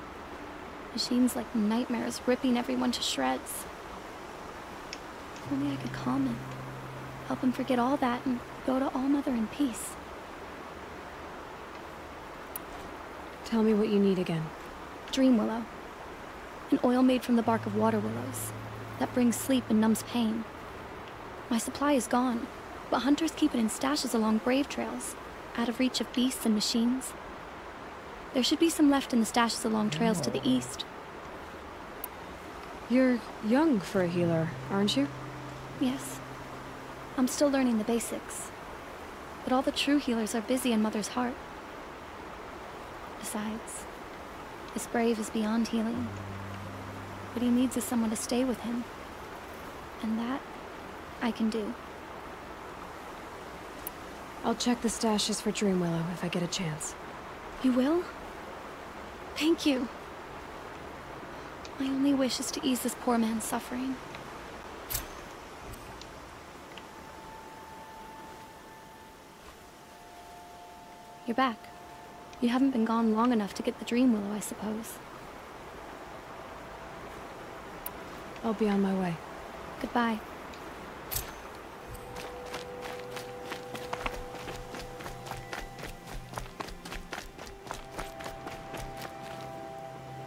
Machines like nightmares ripping everyone to shreds. If only I could calm him. Help him forget all that and go to All Mother in peace. Tell me what you need again. Dream willow. An oil made from the bark of water willows that brings sleep and numbs pain. My supply is gone, but hunters keep it in stashes along brave trails, out of reach of beasts and machines. There should be some left in the stashes along trails to the east. You're young for a healer, aren't you? Yes. I'm still learning the basics. But all the true healers are busy in Mother's heart. Besides, this brave is beyond healing. What he needs is someone to stay with him. And that, I can do. I'll check the stashes for Dream Willow if I get a chance. You will? Thank you. My only wish is to ease this poor man's suffering. You're back. You haven't been gone long enough to get the Dream Willow, I suppose. I'll be on my way. Goodbye.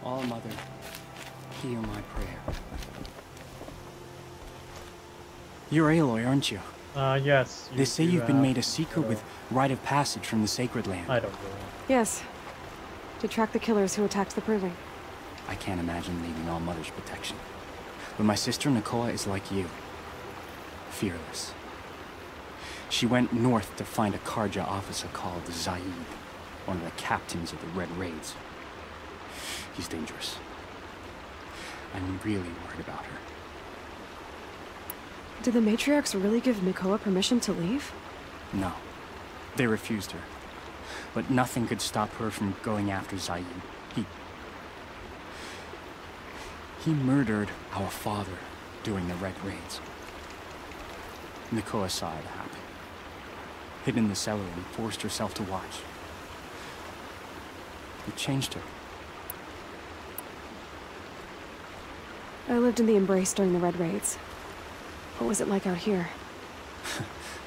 All Mother, hear my prayer. You're Aloy, aren't you? Yes. They say you've been made a seeker with rite of passage from the Sacred Land. I don't know. Yes. To track the killers who attacked the Proving. I can't imagine leaving All Mother's protection. But my sister Nakoa is like you. Fearless. She went north to find a Carja officer called Zaid, one of the captains of the Red Raids. He's dangerous. I'm really worried about her. Did the matriarchs really give Nakoa permission to leave? No. They refused her. But nothing could stop her from going after Zaid. He murdered our father during the Red Raids. Nakoa saw it happen. Hid in the cellar and forced herself to watch. It changed her. I lived in the Embrace during the Red Raids. What was it like out here?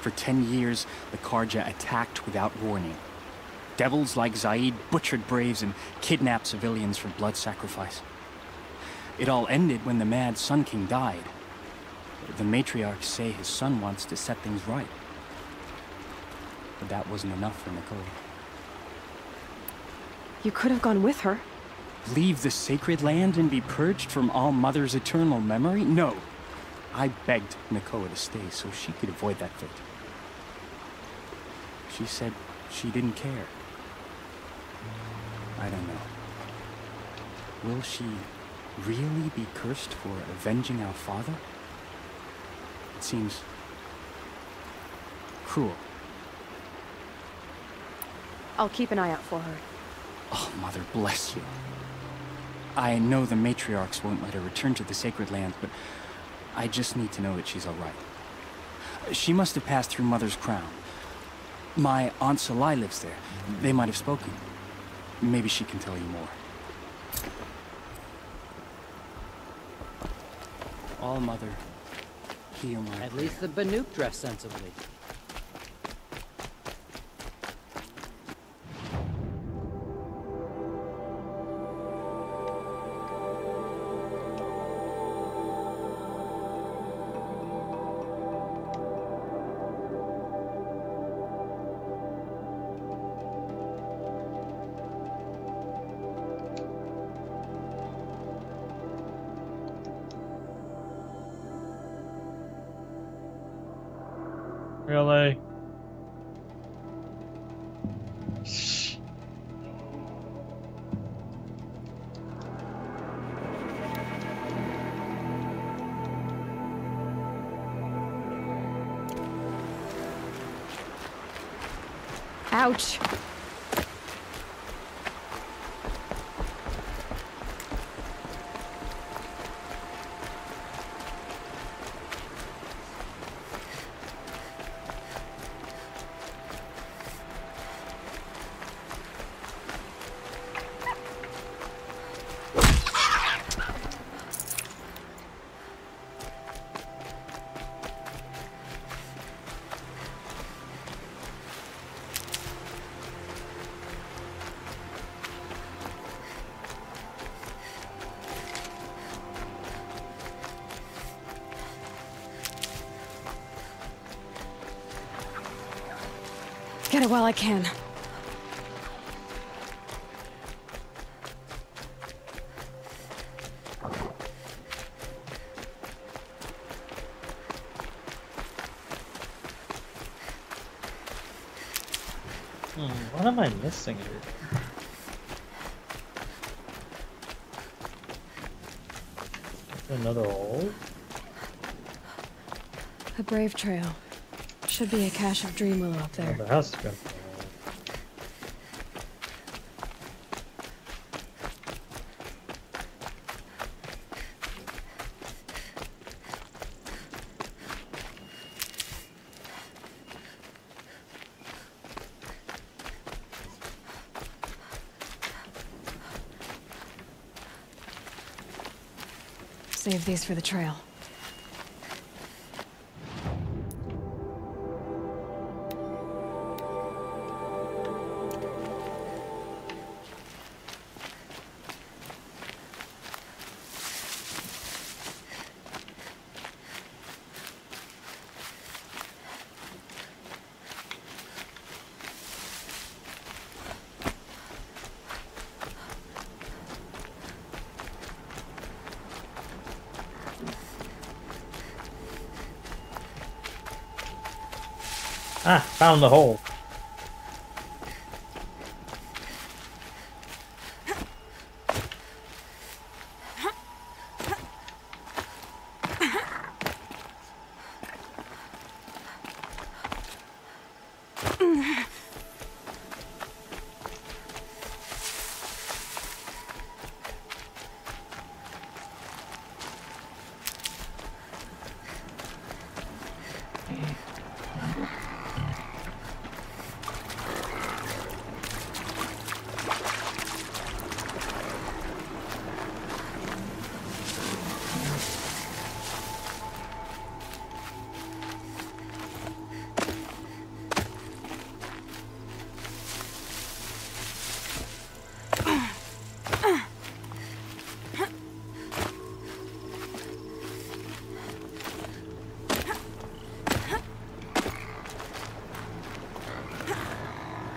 For 10 years, the Carja attacked without warning. Devils like Zaid butchered braves and kidnapped civilians for blood sacrifice. It all ended when the mad Sun King died. The matriarchs say his son wants to set things right. But that wasn't enough for Nakoa. You could have gone with her. Leave the Sacred Land and be purged from All Mother's eternal memory? No. I begged Nakoa to stay so she could avoid that fate. She said she didn't care. I don't know. Will she really be cursed for avenging our father? It seems cruel. I'll keep an eye out for her. Oh, Mother, bless you. I know the matriarchs won't let her return to the Sacred Land, but I just need to know that she's all right. She must have passed through Mother's crown. My Aunt Salai lives there. They might have spoken. Maybe she can tell you more. All Mother, hear my At least the Banuk dress sensibly. Really? Ouch. Get it while I can. What am I missing here? Another hole? A brave trail. Should be a cache of dream willow up there. There has to be. Save these for the trail. Ah, found the hole.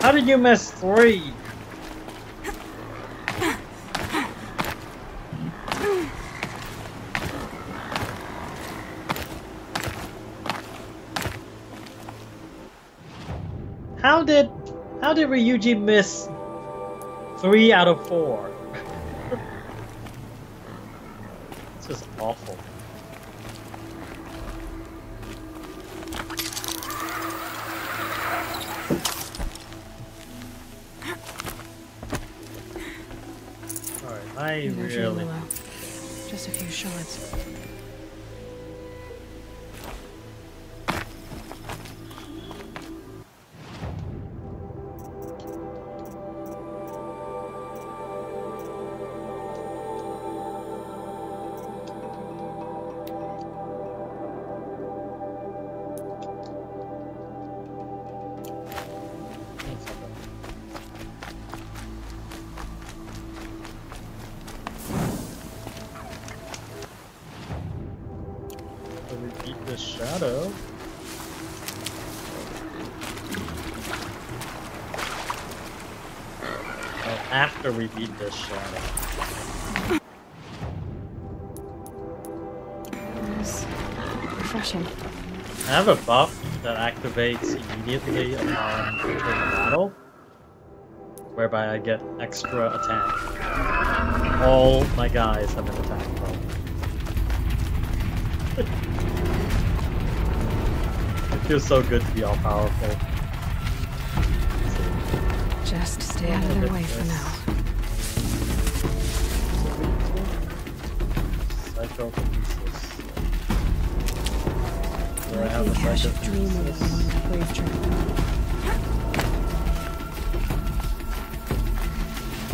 How did you miss 3? How did Ryuji miss 3 out of 4? This is awful. I really... Just a few shards. The shadow. Oh, after we beat this shadow. It's refreshing. I have a buff that activates immediately upon entering the battle, whereby I get extra attack. All my guys have an attack from. It feels so good to be all powerful. Just stay out of their way for now. Psychokinesis. Where I have a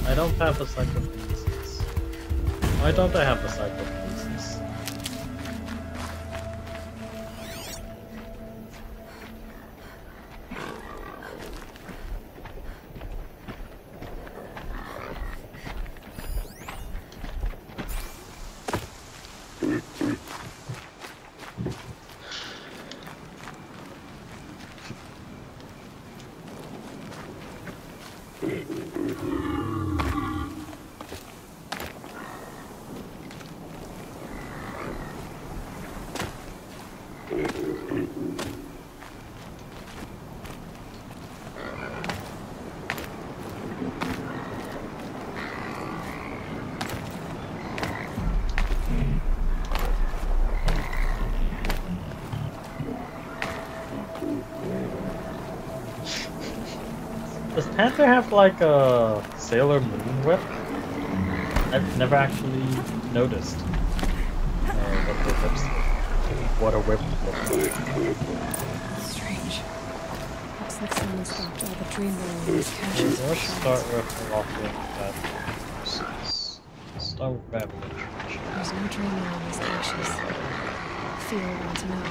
I don't have a psychokinesis. Why don't I have a psychokinesis? Does Panther have like a Sailor Moon whip? I've never actually noticed what a whip looks like. Strange. Looks like someone stopped all the dream worlds caches. Let's start with a lot of that. Start with Babylon. There's no dreaming on these caches. Feel want to know.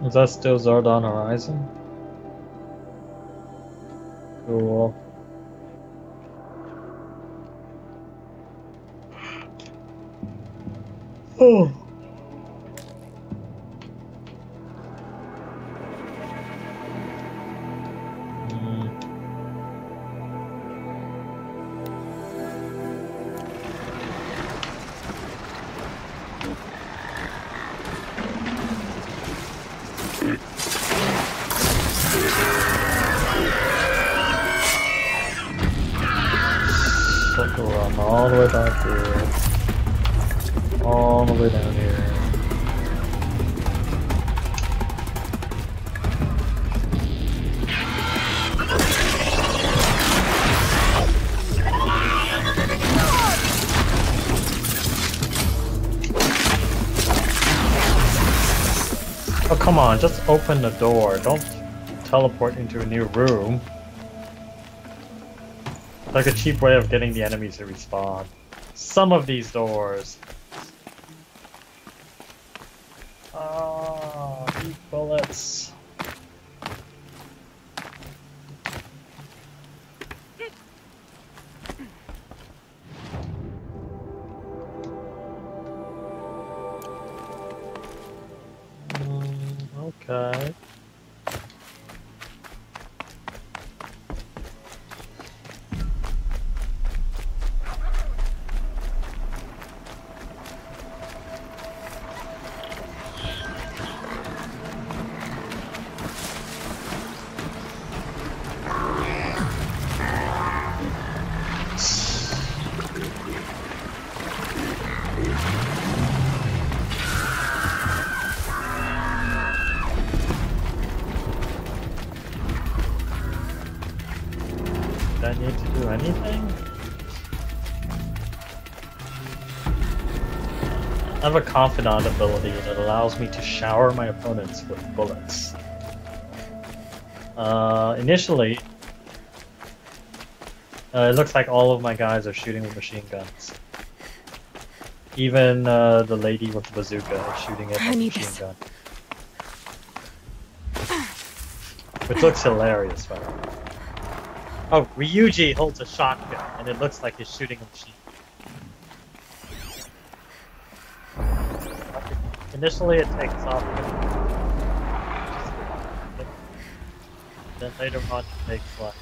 Is that still Zardon Horizon? Cool. Oh. Run all the way back here. All the way down here. Oh, come on, just open the door. Don't teleport into a new room. Like a cheap way of getting the enemies to respawn. Some of these doors. Ah, weak bullets. Okay. I need to do anything? I have a confidant ability that allows me to shower my opponents with bullets. Initially, it looks like all of my guys are shooting with machine guns. Even the lady with the bazooka is shooting it with a machine gun. Which looks hilarious, by the way. Oh, Ryuji holds a shotgun, and it looks like he's shooting a machine gun. Initially, it takes off. Then later on, it takes flight.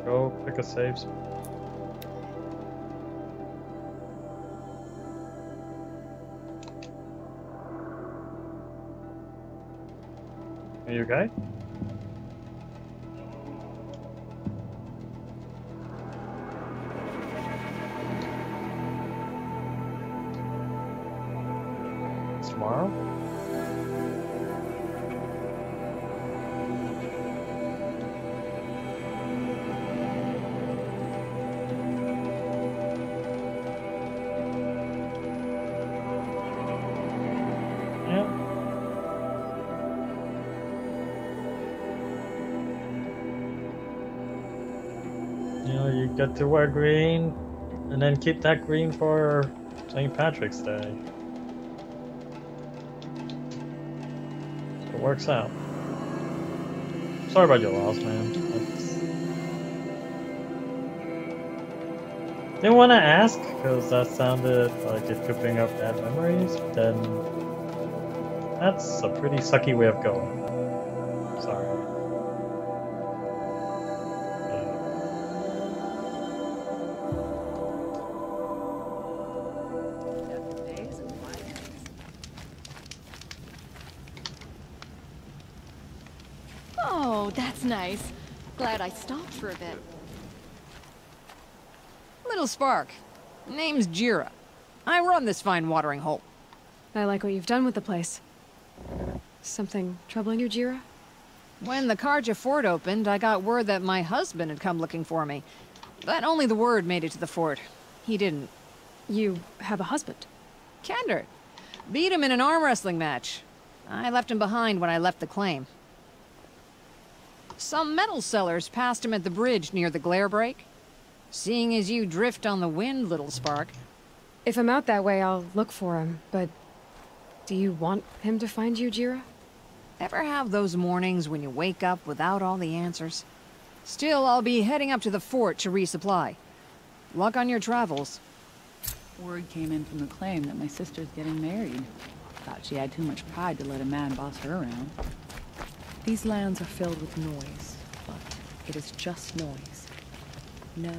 Go pick a save spot. Are you okay? Tomorrow? You get to wear green, and then keep that green for St. Patrick's Day. So it works out. Sorry about your loss, man. Didn't want to ask, because that sounded like it could bring up bad memories, but then that's a pretty sucky way of going. Sorry. Oh, that's nice. Glad I stopped for a bit. Little Spark. Name's Jira. I run this fine watering hole. I like what you've done with the place. Something troubling you, Jira? When the Carja fort opened, I got word that my husband had come looking for me. But only the word made it to the fort. He didn't. You have a husband? Kender. Beat him in an arm wrestling match. I left him behind when I left the claim. Some metal sellers passed him at the bridge near the glare break. Seeing as you drift on the wind, Little Spark. If I'm out that way, I'll look for him, but do you want him to find you, Jira? Ever have those mornings when you wake up without all the answers? Still, I'll be heading up to the fort to resupply. Luck on your travels. Word came in from the claim that my sister's getting married. Thought she had too much pride to let a man boss her around. These lands are filled with noise, but it is just noise. No.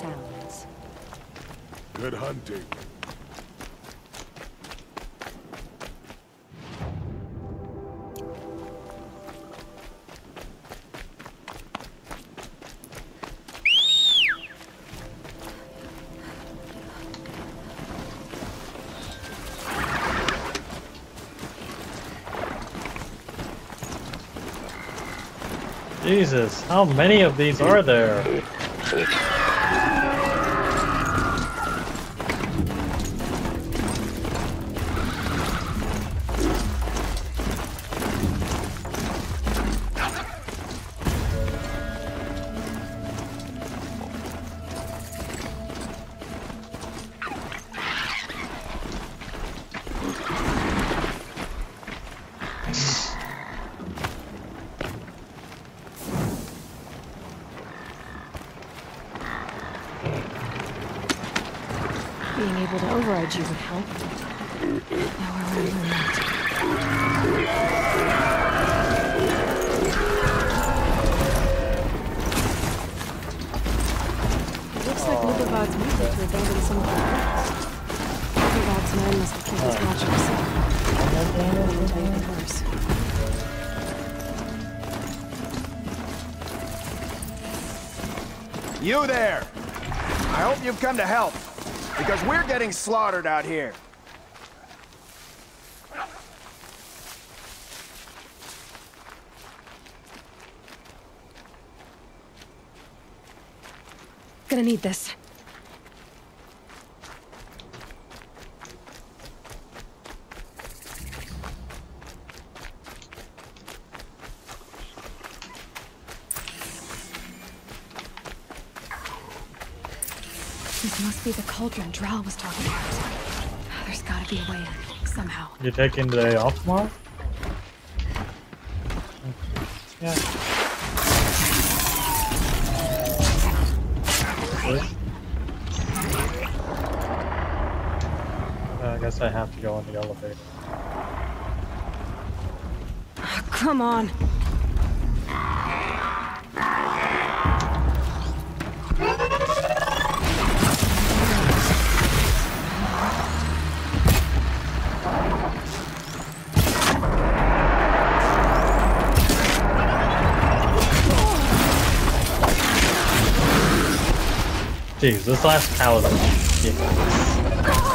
sounds. Good hunting. Jesus, how many of these are there? Being able to override you would help. Now we're running out. It looks like Lubavard's music to abandon some of the works. Lubavard's men must have killed his magical son. It would be even worse. You there! I hope you've come to help, because we're getting slaughtered out here. Gonna need this. This must be the cauldron Drow was talking about. There's gotta be a way in, somehow. You taking the day off tomorrow? Yeah. I guess I have to go on the elevator. Oh, come on. Jeez, this last tower is ridiculous.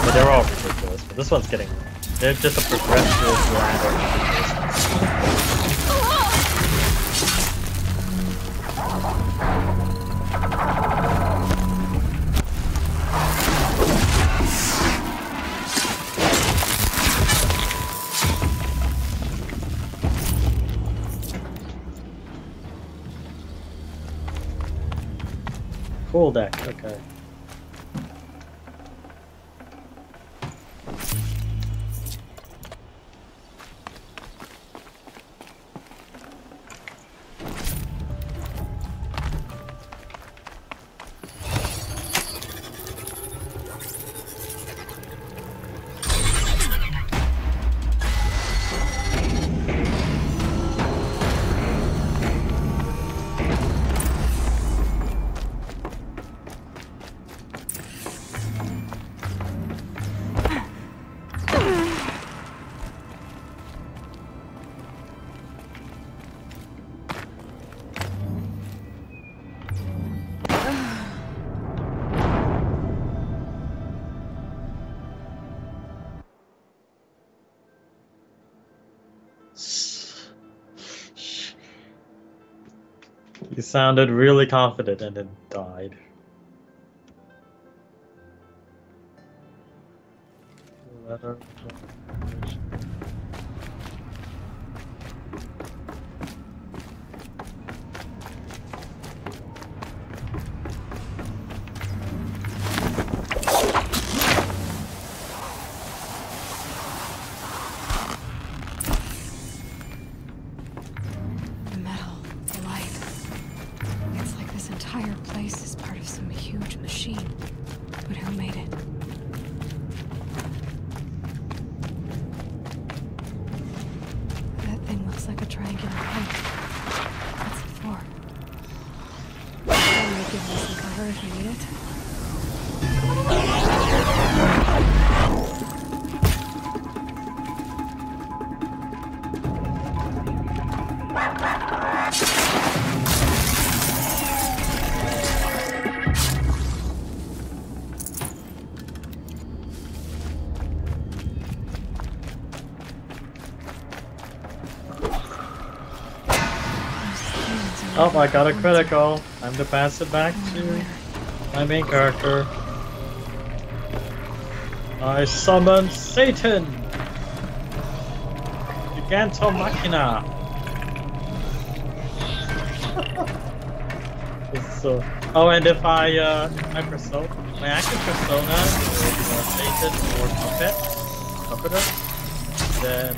But they're all ridiculous, but this one's getting... They're just a progressive ladder. Full deck, okay. He sounded really confident and then died. Letter. Give me some cover if you need it. Oh, I got a critical. Time to pass it back to my main character. I summon Satan! Giganto Machina! So, oh, and if my persona, my active persona is Satan or Puppeter, then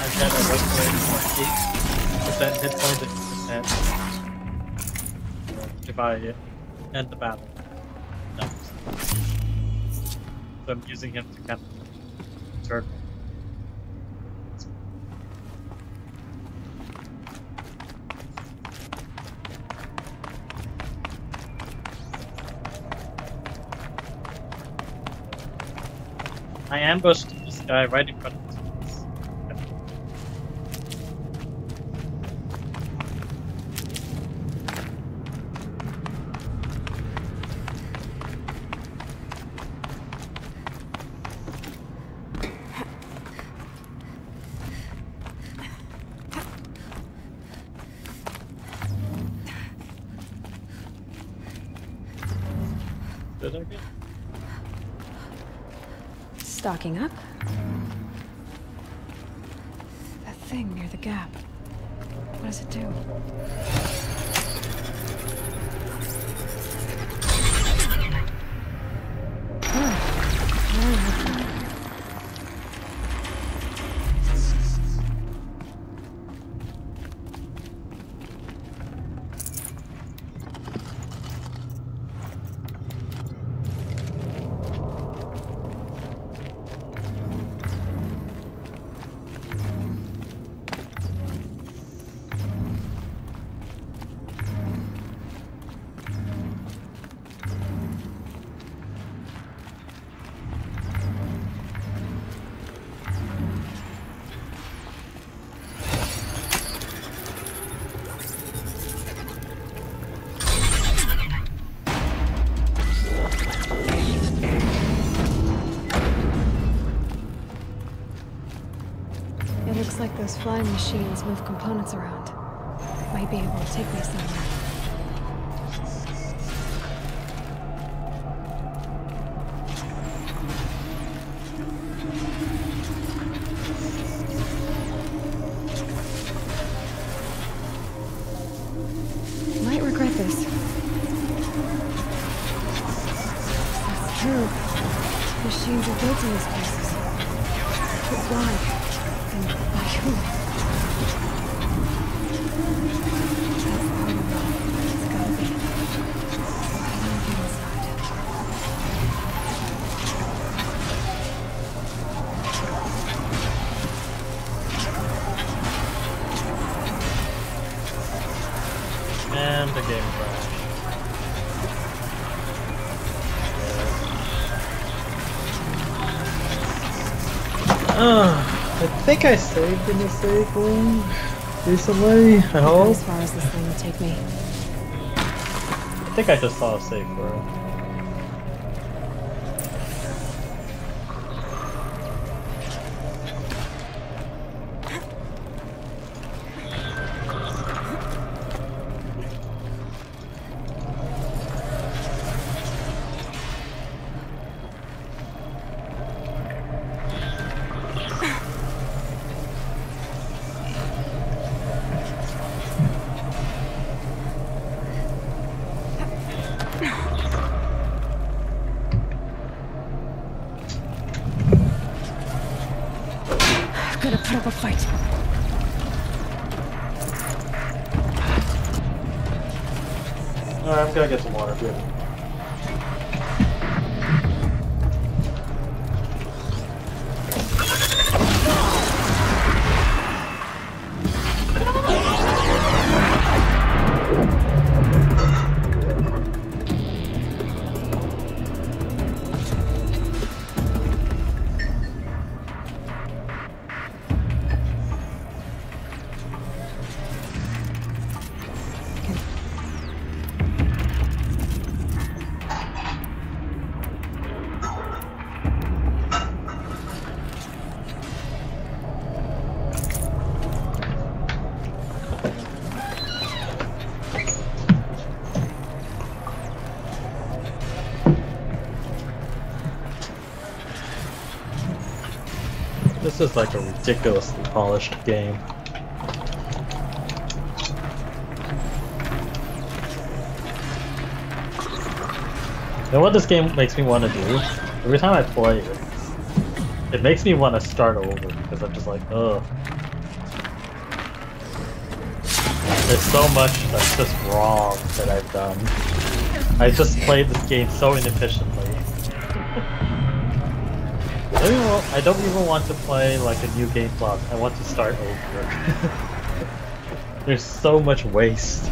I get a restoration of 8% hit points and 2% if I end the battle. No. So I'm using him to kind of turn. I ambushed this guy right in front of us. Did I get? Stocking up. That thing near the gap. What does it do? Looks like those flying machines move components around. Might be able to take me somewhere. Might regret this. That's true. Machines are built in these places. But why? And by who? That's the hard one. It's gotta be. I wanna get inside. And the game crashed. I think I saved in the safe room recently, I hope. As far as this thing will take me. I think I just saw a safe room. Gotta put up a fight. Alright, I'm gonna get some water. Good. This is like a ridiculously polished game. You know what this game makes me want to do? Every time I play it, it makes me want to start over because I'm just like, ugh. There's so much that's just wrong that I've done. I just played this game so inefficiently. I don't even want to play like a new game plus. I want to start over. There's so much waste.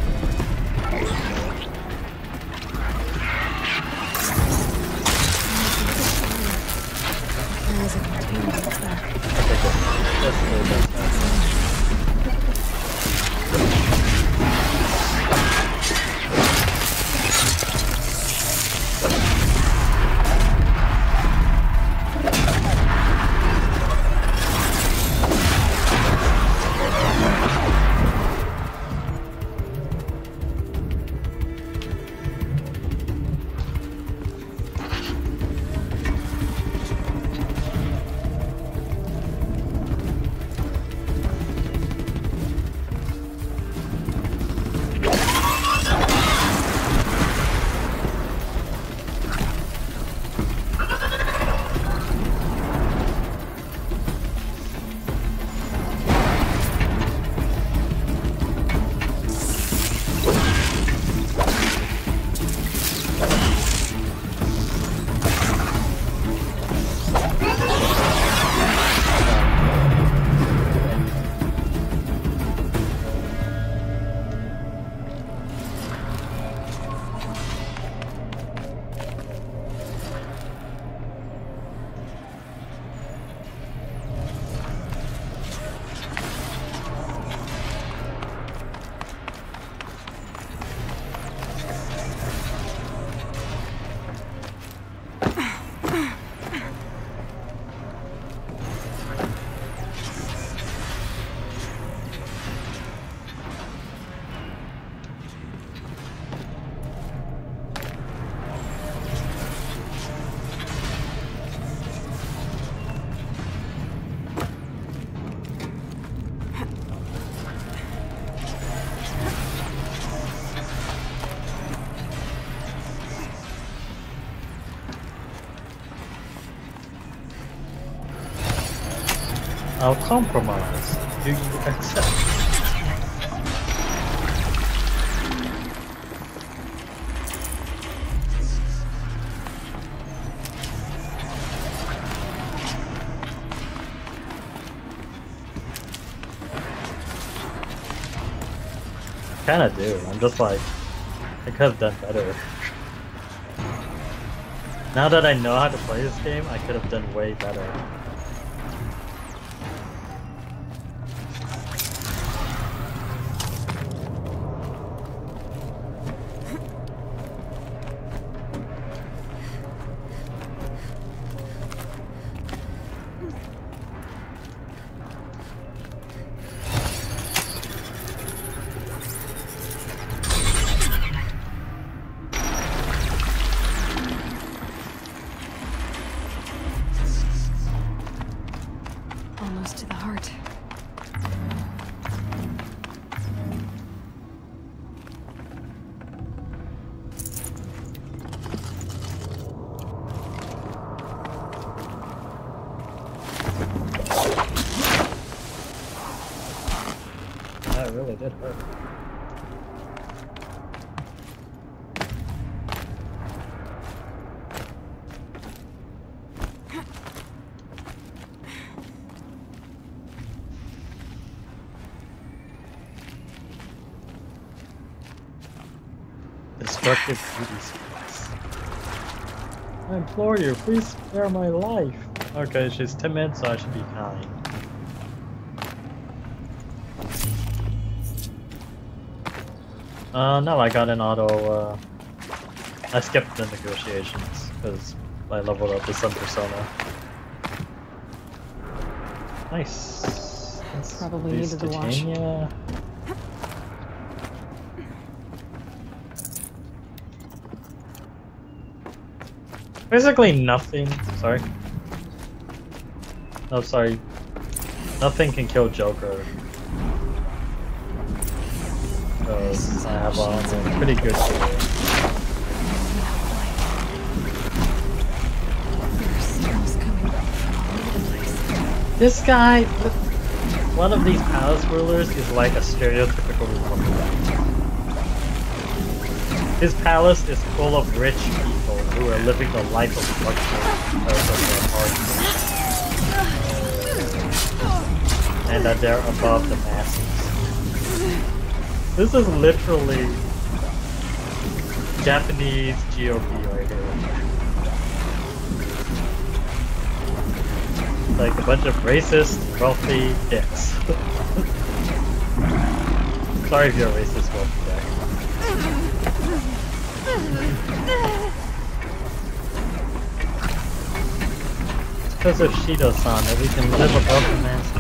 I'll compromise. Do you accept? Kinda do. I'm just like, I could have done better. Now that I know how to play this game, I could have done way better. Almost to the heart. That really did hurt. Destructive beauty space. I implore you, please spare my life. Okay, she's timid, so I should be kind. No, I got an auto, I skipped the negotiations, because I leveled up the Sun Persona. Nice. Let's Probably needed the wash. Titania. Basically nothing. Sorry. No, sorry. Nothing can kill Joker. Because I have a pretty good gear. This guy, one of these palace rulers, is like a stereotypical Republican. His palace is full of rich people who are living the life of luxury because of their art. And that they're above the masses. This is literally Japanese GOP right here. Like a bunch of racist, wealthy dicks. Sorry if you're a racist, wealthy dick. It's because of Shido-san that we can live above the masses.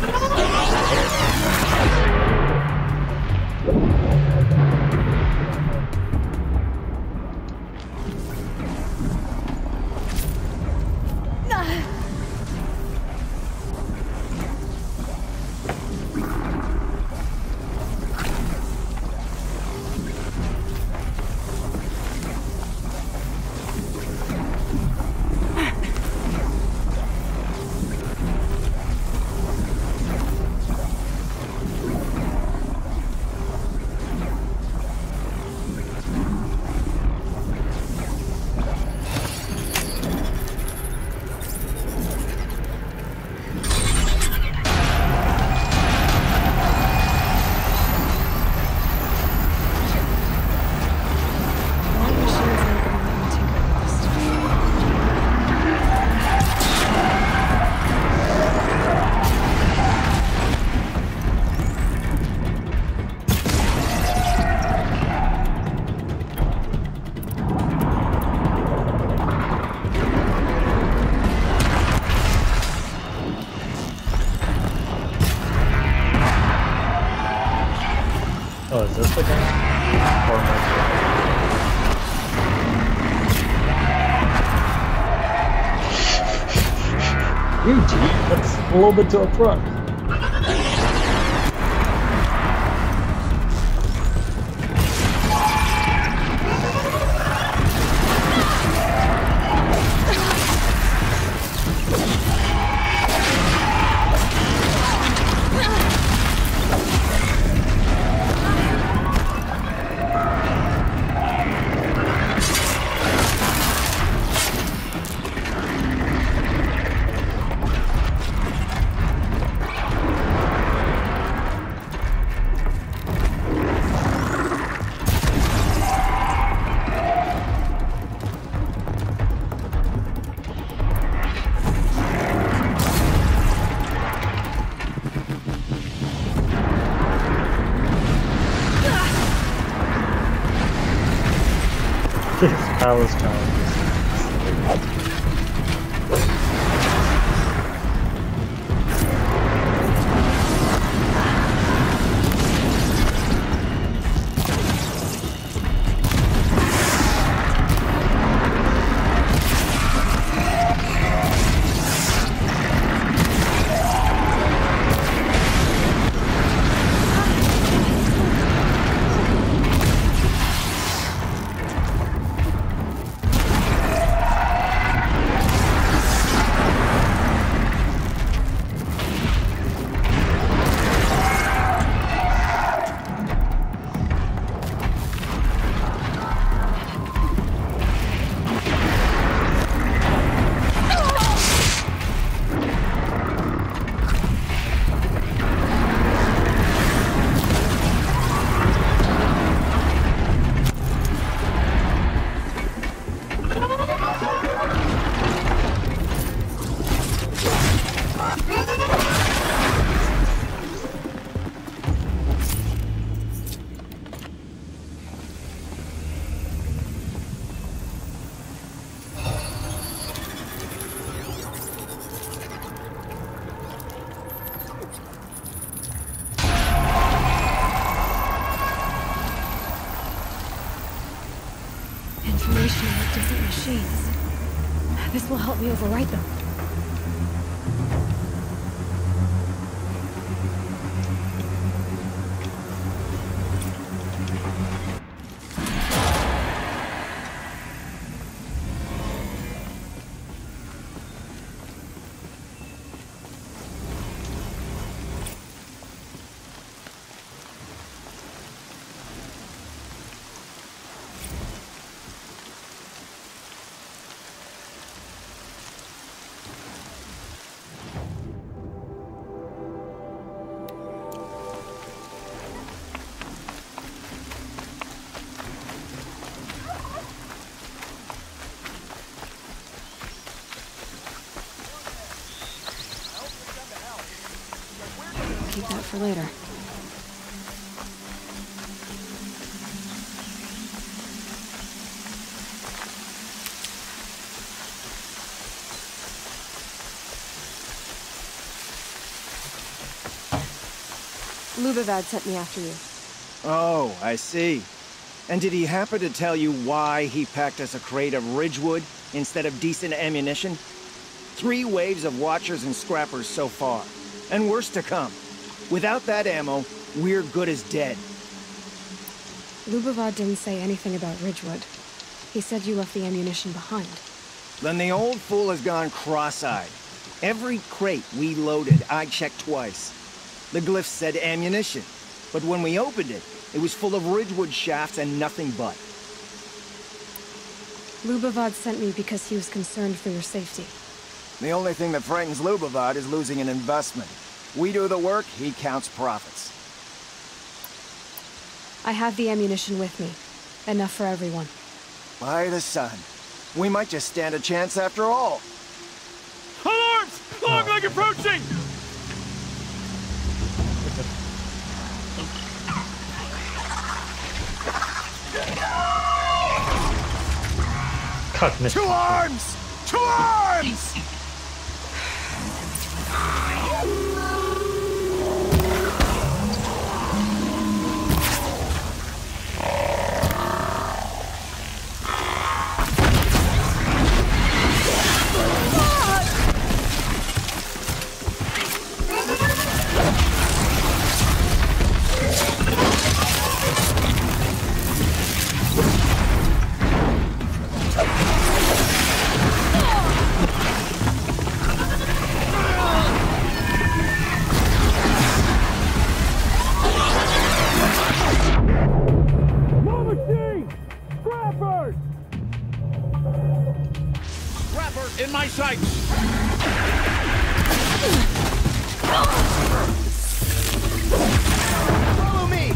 Oh, is this the guy? Or that's a little bit to up front. Palace challenges. Information about different machines. This will help me overwrite them. keep that for later. Lubavad sent me after you. Oh, I see. And did he happen to tell you why he packed us a crate of Ridgewood instead of decent ammunition? 3 waves of Watchers and Scrappers so far, and worse to come. Without that ammo, we're good as dead. Lubavad didn't say anything about Ridgewood. He said you left the ammunition behind. Then the old fool has gone cross-eyed. Every crate we loaded, I checked twice. The glyph said ammunition, but when we opened it, it was full of Ridgewood shafts and nothing but. Lubavad sent me because he was concerned for your safety. The only thing that frightens Lubavad is losing an investment. We do the work, he counts profits. I have the ammunition with me. Enough for everyone. By the sun. We might just stand a chance after all. Alarms! Longleg approaching! Cognition. 2 arms! 2 arms! In my sights! Follow me!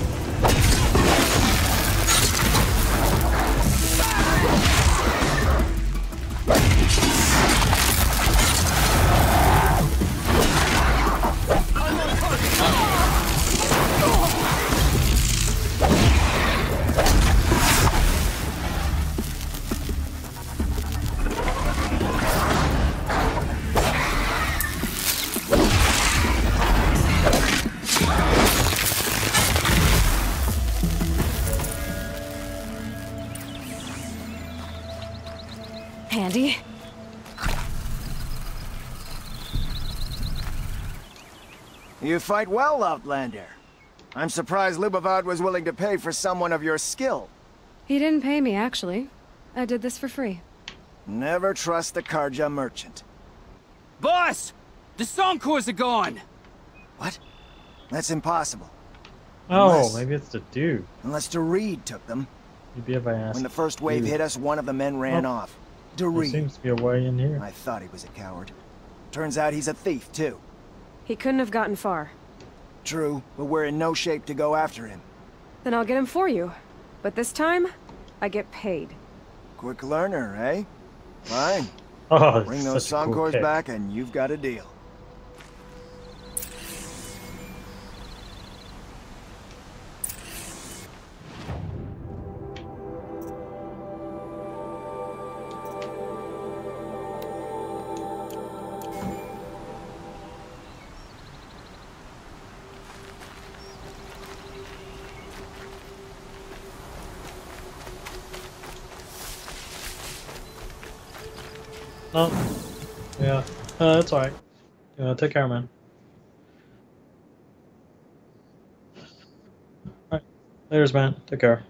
Handy? You fight well, Outlander. I'm surprised Lubavad was willing to pay for someone of your skill. He didn't pay me, actually. I did this for free. Never trust the Carja merchant. Boss! The Soncors are gone! What? That's impossible. Oh, maybe it's the dude. Unless Doreed took them. Maybe if I asked. When the first wave hit us, one of the men ran off. There Doreed. seems to be a way in here. I thought he was a coward. Turns out he's a thief, too. He couldn't have gotten far. True, but we're in no shape to go after him. Then I'll get him for you. But this time, I get paid. Quick learner, eh? Fine. Oh, bring those such a cool Soncors pick. back and you've got a deal. Oh, yeah. That's alright. Take care, man. Alright. Laters, man. Take care.